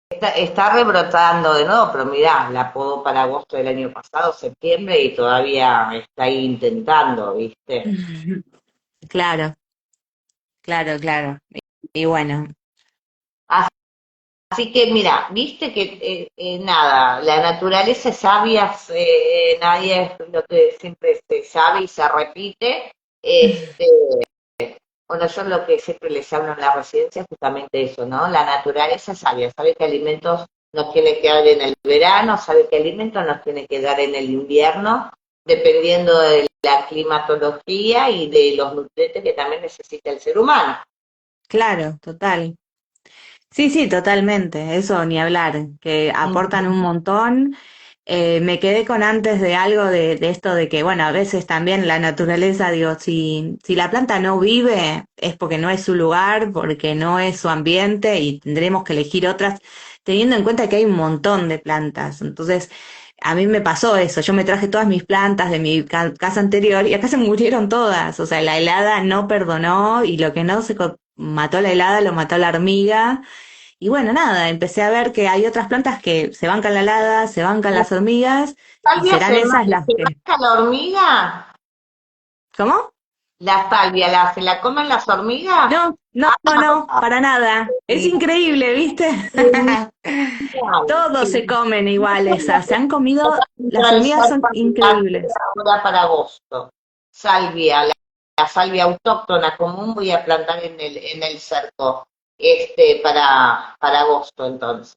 está rebrotando de nuevo, pero mirá, la podó para agosto del año pasado, septiembre, y todavía está ahí intentando, ¿viste? Claro, claro, claro. Y bueno, Así que mira, viste que nada, la naturaleza es sabia, nadie es lo que siempre se sabe y se repite. Este, bueno, yo lo que siempre les hablo en la residencia es justamente eso, ¿no? La naturaleza es sabia, sabe qué alimentos nos tiene que dar en el verano, sabe qué alimentos nos tiene que dar en el invierno, dependiendo de la climatología y de los nutrientes que también necesita el ser humano. claro, total. Sí, sí, totalmente, eso ni hablar, que aportan un montón. Me quedé con antes de algo de esto de que, bueno, a veces también la naturaleza, digo, si la planta no vive es porque no es su lugar, porque no es su ambiente y tendremos que elegir otras, teniendo en cuenta que hay un montón de plantas. Entonces, a mí me pasó eso, yo me traje todas mis plantas de mi casa anterior y acá se murieron todas, o sea, la helada no perdonó y lo que no mató la helada lo mató la hormiga. Y bueno, nada, empecé a ver que hay otras plantas que se bancan la helada, se bancan las hormigas, y ¿Salvia serán esas las se que... marca la hormiga? ¿Cómo? La salvia, ¿se la comen las hormigas? No, no, no, no, para nada. Es increíble, ¿viste? Todos se comen igual esas. Se han comido, las hormigas son increíbles. Ahora para agosto. Salvia, la salvia autóctona común voy a plantar en el cerco, para agosto entonces.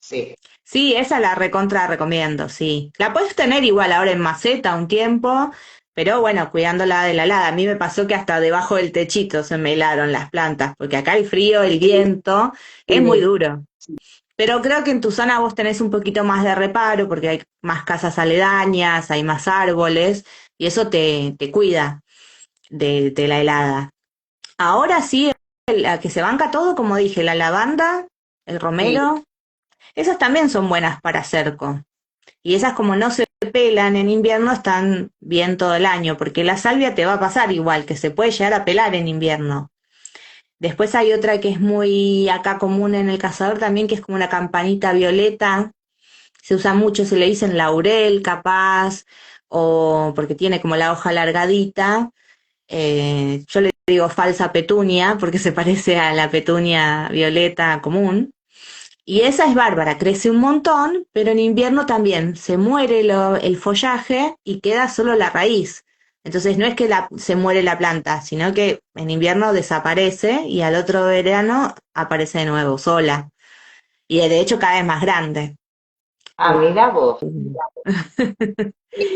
Sí. Sí, esa la recontra recomiendo, sí. La puedes tener igual ahora en maceta un tiempo, pero bueno, cuidándola de la helada. A mí me pasó que hasta debajo del techito se me helaron las plantas, porque acá el frío, el viento, es muy Sí. duro. Pero creo que en tu zona vos tenés un poquito más de reparo, porque hay más casas aledañas, hay más árboles, y eso te cuida de la helada. Ahora sí, la que se banca todo, como dije, la lavanda, el Sí. romero, esas también son buenas para cerco. Y esas como no se pelan en invierno están bien todo el año, porque la salvia te va a pasar igual, que se puede llegar a pelar en invierno. Después hay otra que es muy acá común en el cazador también, que es como una campanita violeta. Se usa mucho, se le dicen laurel capaz, o porque tiene como la hoja alargadita. Yo le digo falsa petunia, porque se parece a la petunia violeta común. Y esa es bárbara, crece un montón, pero en invierno también se muere el follaje y queda solo la raíz. Entonces no es que se muere la planta, sino que en invierno desaparece y al otro verano aparece de nuevo, sola. Y de hecho cada vez más grande. Ah, mira vos.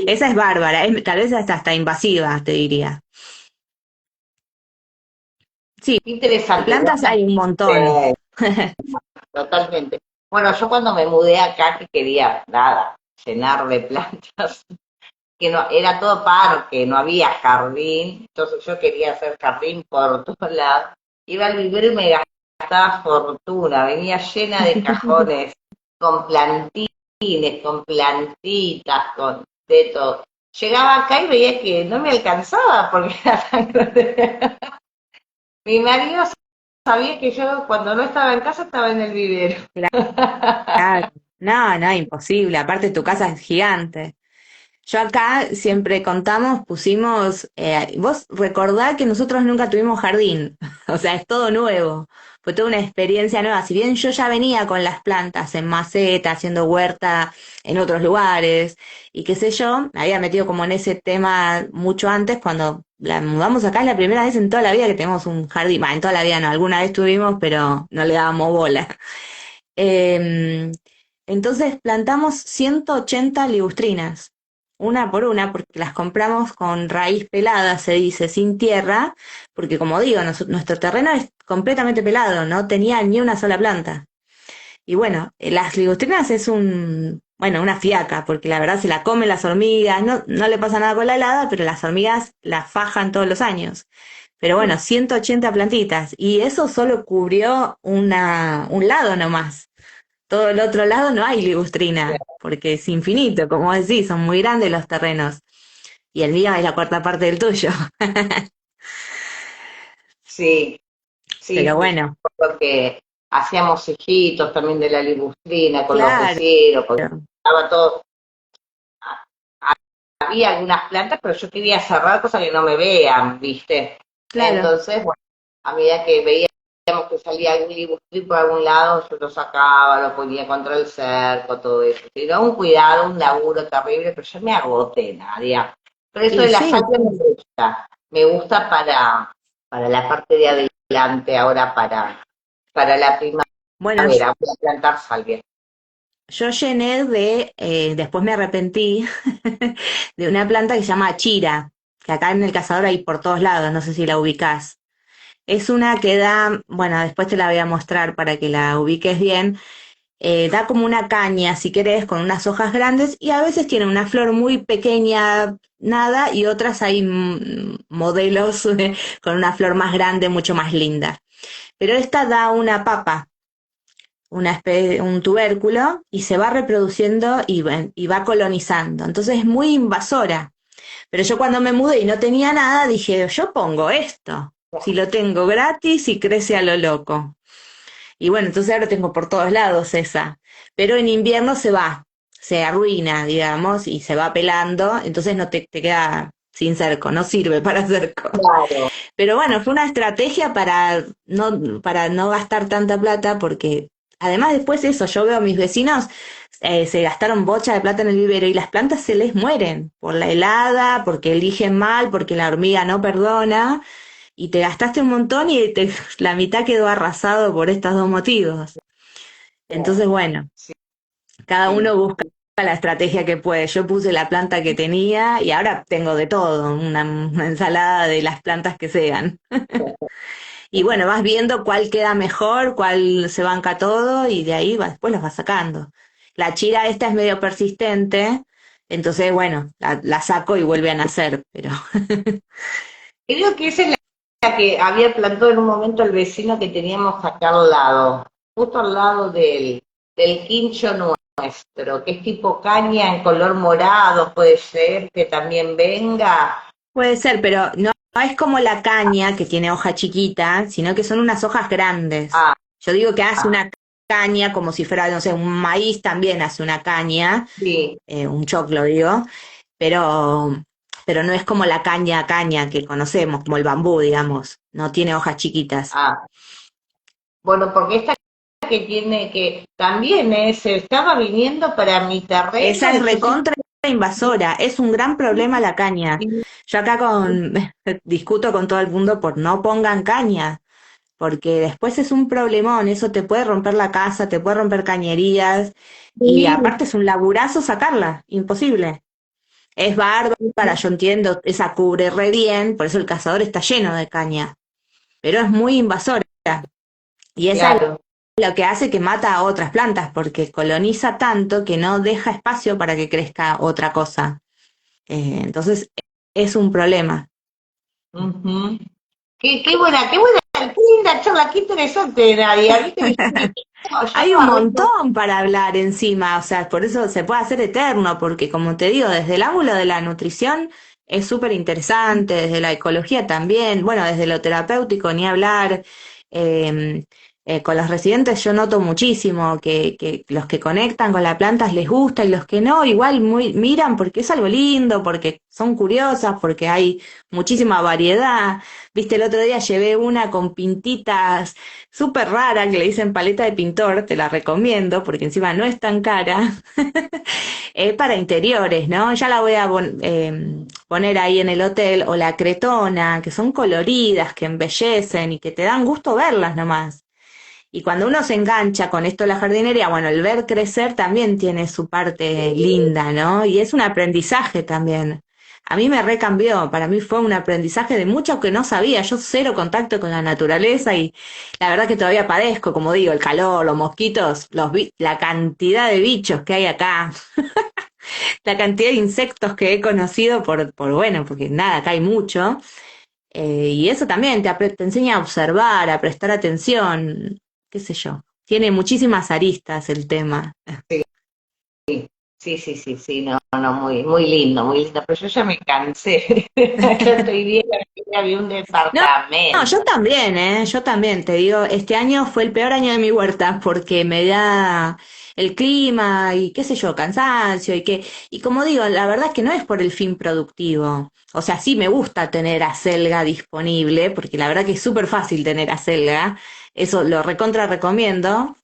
Esa es bárbara, tal vez hasta invasiva, te diría. Sí, Qué interesante. plantas hay un montón. Eh, Totalmente. Bueno, yo cuando me mudé acá, que quería, nada, llenar de plantas, que no, era todo parque, no había jardín, entonces yo quería hacer jardín por todos lados. Iba al vivero y me gastaba fortuna, venía llena de cajones, con plantines, con plantitas, con de todo. Llegaba acá y veía que no me alcanzaba porque era tan grande. Mi marido sabía que yo cuando no estaba en casa estaba en el vivero. Claro. No, no, imposible. Aparte tu casa es gigante. Yo acá siempre contamos, pusimos, vos recordá que nosotros nunca tuvimos jardín, o sea, es todo nuevo, fue toda una experiencia nueva. Si bien yo ya venía con las plantas en maceta, haciendo huerta en otros lugares y qué sé yo, me había metido como en ese tema mucho antes, cuando la mudamos acá es la primera vez en toda la vida que tenemos un jardín. En toda la vida no, alguna vez tuvimos, pero no le dábamos bola. Em, entonces plantamos 180 ligustrinas, una por una, porque las compramos con raíz pelada, se dice, sin tierra, porque como digo, nuestro terreno es completamente pelado, no tenía ni una sola planta. Y bueno, las ligustrinas es bueno, una fiaca, porque la verdad se la comen las hormigas, no le pasa nada con la helada, pero las hormigas la fajan todos los años. Pero bueno, 180 plantitas, y eso solo cubrió un lado nomás. Todo el otro lado no hay ligustrina, porque es infinito, como decís, son muy grandes los terrenos. Y el mío es la cuarta parte del tuyo. Sí, sí, Pero sí, bueno, porque hacíamos hijitos también de la ligustrina con los claro, vecinos, porque estaba todo, había algunas plantas, pero yo quería cerrar cosas que no me vean, ¿viste? claro. Entonces, bueno, a medida que veíamos que salía algún libustrín por algún lado, yo lo sacaba, lo ponía contra el cerco, todo eso. Era un cuidado, un laburo terrible, pero yo me agoté, Nadia. Pero eso Y de la sí, salvia me gusta para la parte de adelante, ahora para la bueno, primavera, voy a plantar salvia. yo llené después me arrepentí, de una planta que se llama chira, que acá en el cazador hay por todos lados, no sé si la ubicás. Es una que da, bueno, después te la voy a mostrar para que la ubiques bien. Da como una caña, si querés, con unas hojas grandes y a veces tiene una flor muy pequeña, nada, y otras hay modelos con una flor más grande, mucho más linda. Pero esta da una papa, un tubérculo, y se va reproduciendo y va colonizando. Entonces es muy invasora. Pero yo cuando me mudé y no tenía nada, dije, yo pongo esto. Si lo tengo gratis y crece a lo loco. Y bueno, entonces ahora tengo por todos lados esa. Pero en invierno se arruina, digamos, y se va pelando, entonces no te queda sin cerco, no sirve para cerco. Claro. Pero bueno, fue una estrategia para no gastar tanta plata, porque además después eso, yo veo a mis vecinos, se gastaron bocha de plata en el vivero y las plantas se les mueren por la helada, porque eligen mal, porque la hormiga no perdona, y te gastaste un montón y la mitad quedó arrasado por estos dos motivos. Entonces, bueno, cada Sí. uno busca la estrategia que puede. Yo puse la planta que tenía y ahora tengo de todo, una ensalada de las plantas que sean. Y bueno, vas viendo cuál queda mejor, cuál se banca todo y de ahí después los vas sacando. La chira esta es medio persistente, entonces bueno, la saco y vuelve a nacer, pero Creo que esa es la que había plantado en un momento el vecino que teníamos acá al lado, justo al lado del quincho nuestro, que es tipo caña en color morado, puede ser que también venga. puede ser, pero no es como la caña que tiene hoja chiquita, sino que son unas hojas grandes. Ah, Yo digo que hace ah, una caña como si fuera, no sé, un maíz también hace una caña, sí, un choclo digo, pero, pero no es como la caña que conocemos, como el bambú, digamos, no tiene hojas chiquitas. ah. Bueno, porque esta que tiene que también se estaba viniendo para mi terreno, Esa es entonces recontra invasora, es un gran problema la caña. sí, Yo acá discuto con todo el mundo por no pongan caña, porque después es un problemón, eso te puede romper la casa, te puede romper cañerías, y aparte es un laburazo sacarla, imposible. Es bárbara, yo entiendo, esa cubre re bien, por eso el cazador está lleno de caña, pero es muy invasora, y esa es claro. lo que hace que mata a otras plantas, porque coloniza tanto que no deja espacio para que crezca otra cosa. Entonces es un problema. Ujú. Qué linda charla, qué interesante, Nadia. Viste que yo Hay no un arreglo. montón para hablar encima, o sea, por eso se puede hacer eterno, porque como te digo, desde el ángulo de la nutrición es súper interesante, desde la ecología también, bueno, desde lo terapéutico ni hablar. eh, con los residentes yo noto muchísimo que los que conectan con las plantas les gusta y los que no, igual miran porque es algo lindo, porque son curiosas, porque hay muchísima variedad. Viste, el otro día llevé una con pintitas súper rara que le dicen paleta de pintor, te la recomiendo porque encima no es tan cara. Es para interiores, ¿no? Ya la voy a poner ahí en el hotel, o la cretona, que son coloridas, que embellecen y que te dan gusto verlas nomás. Y cuando uno se engancha con esto de la jardinería, bueno, el ver crecer también tiene su parte linda, ¿no? Y es un aprendizaje también. a mí me recambió, para mí fue un aprendizaje de mucho que no sabía, yo cero contacto con la naturaleza y la verdad que todavía padezco, como digo, el calor, los mosquitos, la cantidad de bichos que hay acá, la cantidad de insectos que he conocido bueno, porque nada, acá hay mucho, y eso también te enseña a observar, a prestar atención, qué sé yo, tiene muchísimas aristas el tema. Sí, sí, sí, sí, no, no, muy, muy lindo, pero yo ya me cansé. Yo estoy bien, ya vi un No, no, departamento. yo también, ¿eh? Yo también, te digo, este año fue el peor año de mi huerta porque me da el clima y qué sé yo, cansancio y como digo, la verdad es que no es por el fin productivo. O sea, sí me gusta tener acelga disponible, porque la verdad que es súper fácil tener acelga. Eso lo recontra recomiendo.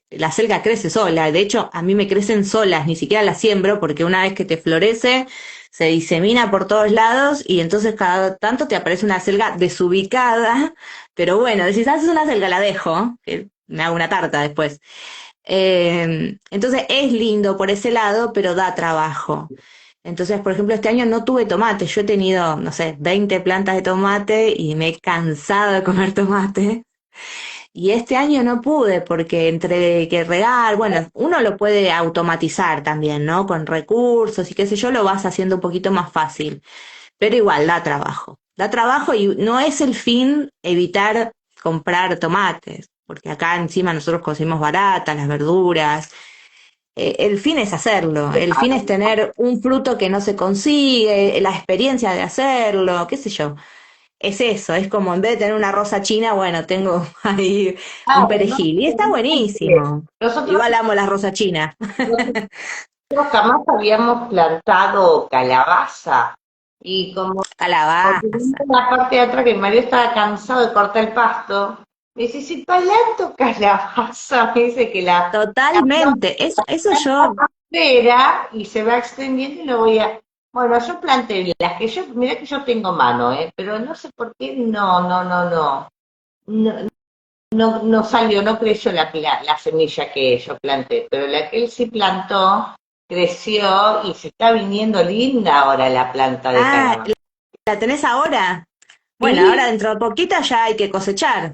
La acelga crece sola. De hecho, a mí me crecen solas, ni siquiera las siembro, porque una vez que te florece, se disemina por todos lados y entonces cada tanto te aparece una selga desubicada, pero bueno, decís, haces una selga, la dejo, que me hago una tarta después. Entonces es lindo por ese lado, pero da trabajo. Entonces, por ejemplo, este año no tuve tomate. Yo he tenido, no sé, 20 plantas de tomate y me he cansado de comer tomate. Y este año no pude porque entre que regar, bueno, uno lo puede automatizar también, ¿no? Con recursos y qué sé yo, lo vas haciendo un poquito más fácil. Pero igual da trabajo. Da trabajo y no es el fin evitar comprar tomates, porque acá encima nosotros conseguimos baratas las verduras. El fin es hacerlo, el fin es tener un fruto que no se consigue, la experiencia de hacerlo, qué sé yo. Es eso, es como en vez de tener una rosa china, bueno, tengo ahí un Ah, no, perejil. Y está buenísimo. nosotros, Igual amo la rosa china. nosotros jamás habíamos plantado calabaza y como tenía Calabaza. la parte de atrás que Mario estaba cansado de cortar el pasto, me dice, si planto calabaza, me dice que la Totalmente. Eso yo. plantera y se va extendiendo y lo voy a... Bueno, yo planté las que yo, mira que yo tengo mano, pero no sé por qué no, no salió, no creció la semilla que yo planté, pero la que él sí plantó creció y se está viniendo linda ahora la planta de Ah, calabaza. ¿la tenés ahora? Bueno, ahora Sí, dentro de poquito ya hay que cosechar.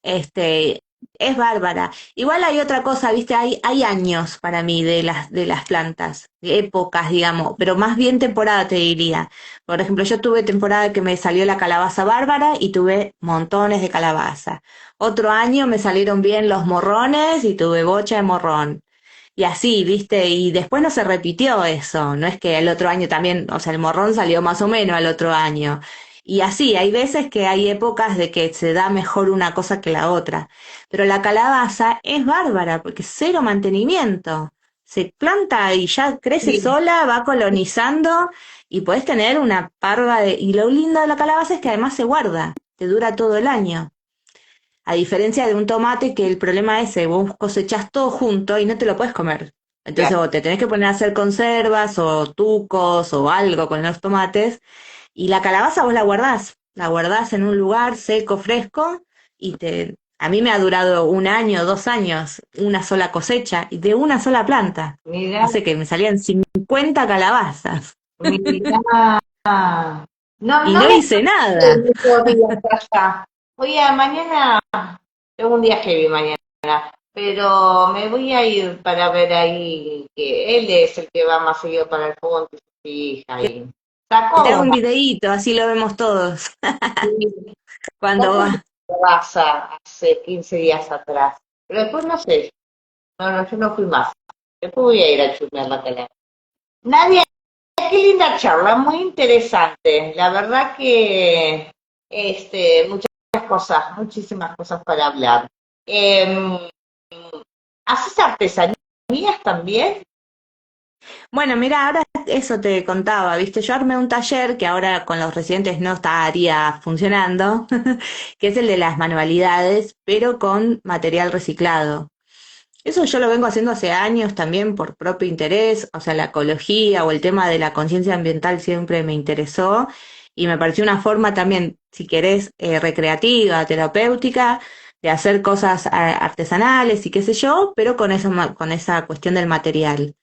Este, es bárbara. Igual hay otra cosa, viste, hay años para mí de las plantas, épocas, digamos, pero más bien temporada te diría. Por ejemplo, yo tuve temporada que me salió la calabaza bárbara y tuve montones de calabaza. Otro año me salieron bien los morrones y tuve bocha de morrón. Y así, viste, y después no se repitió eso, no es que el otro año también, o sea, el morrón salió más o menos al otro año. Y así, hay veces que hay épocas de que se da mejor una cosa que la otra. Pero la calabaza es bárbara, porque cero mantenimiento. Se planta y ya crece sí, sola, va colonizando y podés tener una parva de... Y lo lindo de la calabaza es que además se guarda, te dura todo el año. A diferencia de un tomate que el problema es que vos cosechás todo junto y no te lo puedes comer. Entonces claro. o te tenés que poner a hacer conservas o tucos o algo con los tomates. Y la calabaza vos la guardás en un lugar seco, fresco y a mí me ha durado un año, 2 años, una sola cosecha y de una sola planta. Mira, No sé, que me salían 50 calabazas mira. No, y no no me hice nada. acuerdo muchos días allá. Voy a mañana, tengo un día heavy mañana, pero me voy a ir para ver ahí que él es el que va más seguido para el fútbol que su hija y Te hago sacó un videíto, así lo vemos todos cuando sacó va. raza hace 15 días atrás, pero después no sé, no, yo no fui más. Después voy a ir a chusmear la tele. Nadia, qué linda charla, muy interesante. La verdad que muchas cosas, muchísimas cosas para hablar. Eh, ¿Haces artesanías también? Bueno, mira, ahora eso te contaba, ¿viste? Yo armé un taller que ahora con los residentes no estaría funcionando, que es el de las manualidades, pero con material reciclado. Eso yo lo vengo haciendo hace años también por propio interés, o sea, la ecología o el tema de la conciencia ambiental siempre me interesó y me pareció una forma también, si querés, recreativa, terapéutica, de hacer cosas artesanales y qué sé yo, pero con esa cuestión del material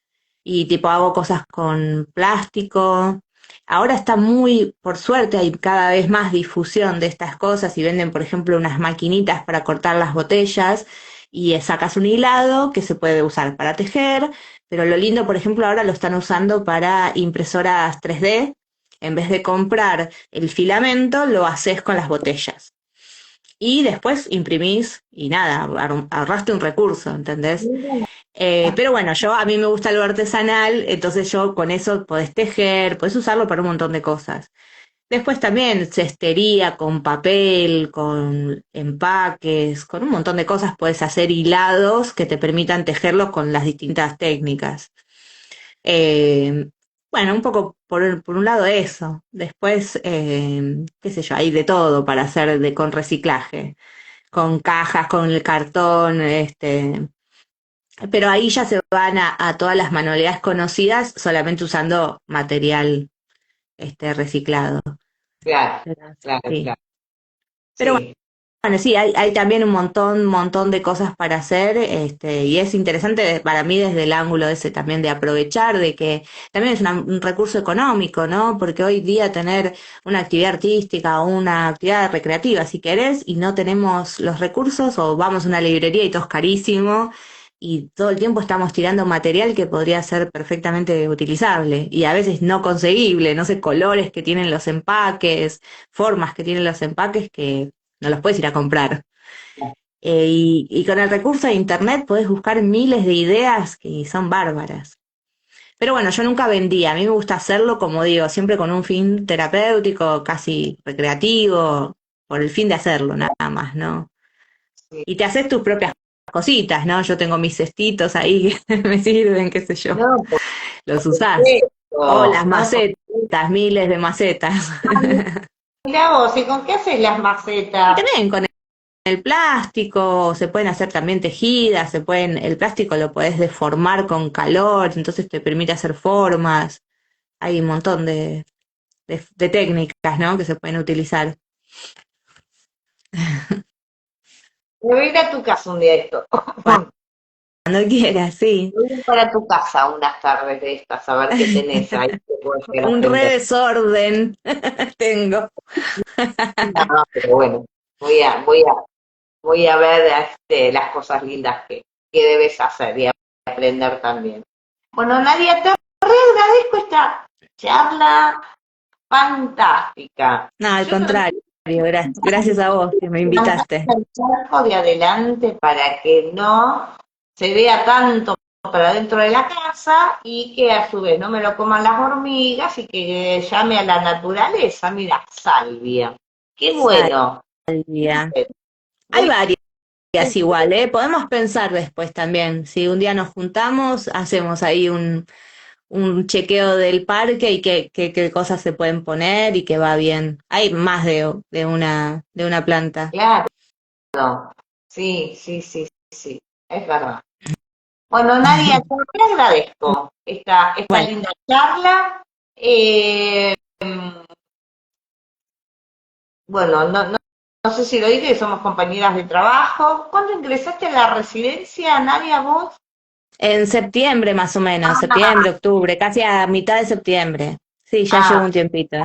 y tipo hago cosas con plástico, Ahora está muy, por suerte, hay cada vez más difusión de estas cosas y venden, por ejemplo, unas maquinitas para cortar las botellas y sacas un hilado que se puede usar para tejer, pero lo lindo, por ejemplo, ahora lo están usando para impresoras 3D. En vez de comprar el filamento, lo haces con las botellas. Y después imprimís y nada, ahorraste un recurso, ¿entendés? Pero bueno, a mí me gusta lo artesanal, entonces yo con eso podés tejer, podés usarlo para un montón de cosas. Después también cestería con papel, con empaques, con un montón de cosas puedes hacer hilados que te permitan tejerlos con las distintas técnicas. Eh, bueno, un poco por un lado eso. Después, qué sé yo, hay de todo para hacer con reciclaje, con cajas, con el cartón, pero ahí ya se van a todas las manualidades conocidas solamente usando material reciclado. Claro, Pero, claro, sí. claro. Pero Sí, bueno, sí, hay también un montón de cosas para hacer, y es interesante para mí desde el ángulo ese también de aprovechar, de que también es un recurso económico, ¿no? Porque hoy día tener una actividad artística o una actividad recreativa, si querés, y no tenemos los recursos, o vamos a una librería y todo es carísimo, y todo el tiempo estamos tirando material que podría ser perfectamente utilizable, y a veces no conseguible, no sé, colores que tienen los empaques, formas que tienen los empaques que no los puedes ir a comprar. Y con el recurso de internet podés buscar miles de ideas que son bárbaras. Pero bueno, yo nunca vendí, a mí me gusta hacerlo, como digo, siempre con un fin terapéutico, casi recreativo, por el fin de hacerlo, nada más, ¿no? sí. Y te haces tus propias cositas, ¿no? Yo tengo mis cestitos ahí que me sirven, qué sé yo, No, por los usás. O supuesto, las no, por macetas, miles de macetas. supuesto. Mirá vos, ¿y con qué haces las Y macetas? también con el plástico, se pueden hacer también tejidas, el plástico lo podés deformar con calor, entonces te permite hacer formas. Hay un montón de técnicas, ¿no? Que se pueden utilizar. Me voy a ir a tu casa un día de esto. Cuando quieras, sí. Voy a ir para tu casa unas tardes de estas, a ver qué tenés ahí que puedo llegar a Un re aprender. desorden tengo. No, pero bueno, voy a, voy a, voy a ver las cosas lindas que debes hacer y aprender también. Bueno, Nadia, te agradezco esta charla fantástica. No, al Yo no contrario, gracias a vos que me levantar invitaste. el charco de adelante para que no se vea tanto para dentro de la casa y que a su vez no me lo coman las hormigas y que llame a la naturaleza. Mira, salvia. Qué bueno. Salvia. Hay Voy varias igual, ¿eh? Podemos pensar después también. Si un día nos juntamos, hacemos ahí un chequeo del parque y qué cosas se pueden poner y que va bien. Hay más de una planta. claro. Sí, sí, sí, sí. Es verdad. Bueno, Nadia, te agradezco esta Bueno, linda charla. Eh, bueno, no sé si lo dije, somos compañeras de trabajo. ¿Cuándo ingresaste a la residencia, Nadia, vos? en septiembre más o menos, septiembre, octubre, casi a mitad de septiembre. Sí, ya llevo Ah, un tiempito.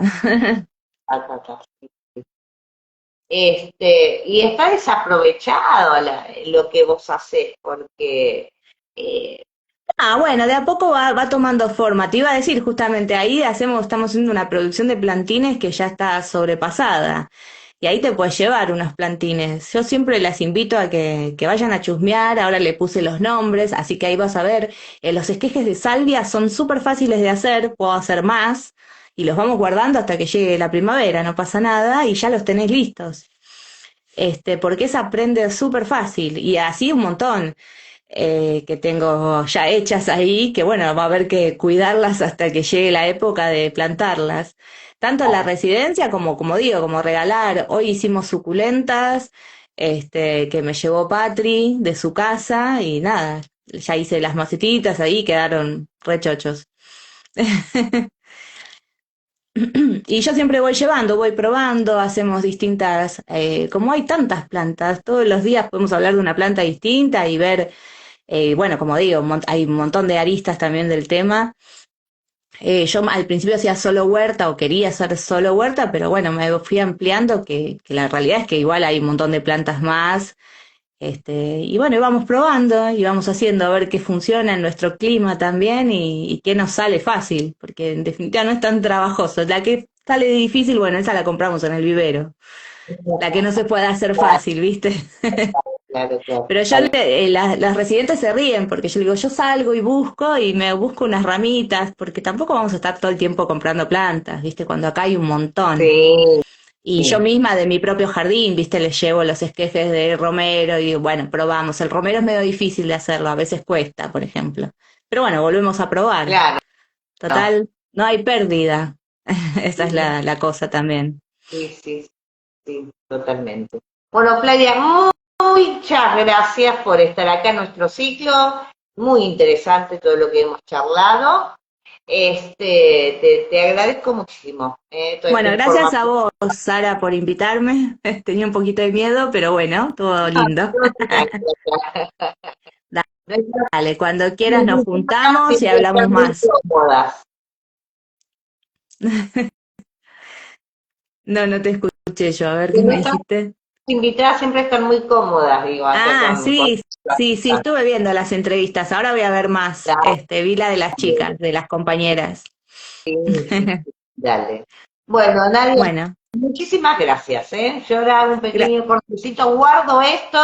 sí, sí. Y está desaprovechado lo que vos hacés, porque eh, Bueno, de a poco va tomando forma. Te iba a decir, justamente ahí estamos haciendo una producción de plantines que ya está sobrepasada. Y ahí te puedes llevar unos plantines. Yo siempre las invito a que vayan a chusmear. Ahora le puse los nombres, así que ahí vas a ver. Los esquejes de salvia son súper fáciles de hacer. Puedo hacer más. Y los vamos guardando hasta que llegue la primavera. No pasa nada. Y ya los tenés listos. Porque esa aprende súper fácil. Y así un montón que tengo ya hechas ahí, que bueno, va a haber que cuidarlas hasta que llegue la época de plantarlas. Tanto en la residencia como digo, como regalar. Hoy hicimos suculentas, que me llevó Patri de su casa y nada, ya hice las macetitas ahí, quedaron rechochos. Y yo siempre voy llevando, voy probando, hacemos distintas, como hay tantas plantas, todos los días podemos hablar de una planta distinta y ver bueno, como digo, hay un montón de aristas también del tema. Yo al principio hacía solo huerta o quería hacer solo huerta, pero bueno, me fui ampliando que la realidad es que igual hay un montón de plantas más. Y bueno, íbamos probando, íbamos haciendo a ver qué funciona en nuestro clima también y qué nos sale fácil, porque en definitiva no es tan trabajoso. La que sale difícil, bueno, esa la compramos en el vivero. La que no se puede hacer Claro, fácil, ¿viste? claro, claro. Pero las residentes se ríen porque yo digo, yo salgo y busco y me busco unas ramitas, porque tampoco vamos a estar todo el tiempo comprando plantas, ¿viste? Cuando acá hay un montón. Sí, Y yo sí, misma de mi propio jardín, ¿viste? Les llevo los esquejes de romero y bueno, probamos. El romero es medio difícil de hacerlo, a veces cuesta, por ejemplo. Pero bueno, volvemos a probar. claro. Total, no hay pérdida. Esa es la cosa también. Sí, sí, sí, totalmente. Bueno, Claudia, muchas gracias por estar acá en nuestro ciclo. Muy interesante todo lo que hemos charlado. Te agradezco muchísimo toda esta Bueno, gracias a información. vos, Sara, por invitarme. Tenía un poquito de miedo, pero bueno, todo lindo. Dale, cuando quieras nos Nuestras charlas juntamos y siempre hablamos están muy más. cómodas. No, no te escuché yo. A ver qué me dijiste. Invitadas siempre están muy cómodas, digo, acá Ah, con sí, sí, sí, estuve viendo las entrevistas. Ahora voy a ver más. Vi la de las chicas, de las compañeras. dale. Bueno, Nadia, Bueno, muchísimas gracias, ¿eh? Yo ahora hago un gra- pequeño cortecito, guardo esto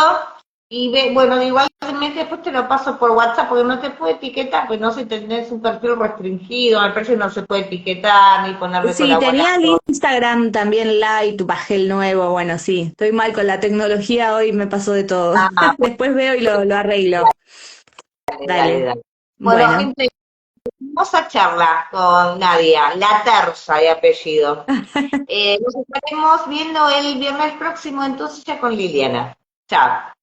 y bueno, igualmente después te lo paso por WhatsApp porque no te puede etiquetar, pues no sé, tenés un perfil restringido, me parece que no se puede etiquetar ni ponerle sí, tenía el colaborador. Instagram también light, bajé el nuevo. Bueno, sí, estoy mal con la tecnología hoy, me pasó de todo. Ah, Después veo y lo arreglo. dale, dale, Dale. dale. Bueno, Bueno, gente, hermosa charla con Nadia, la terza de apellido. Nos estaremos viendo el viernes próximo entonces ya con Liliana. Chao.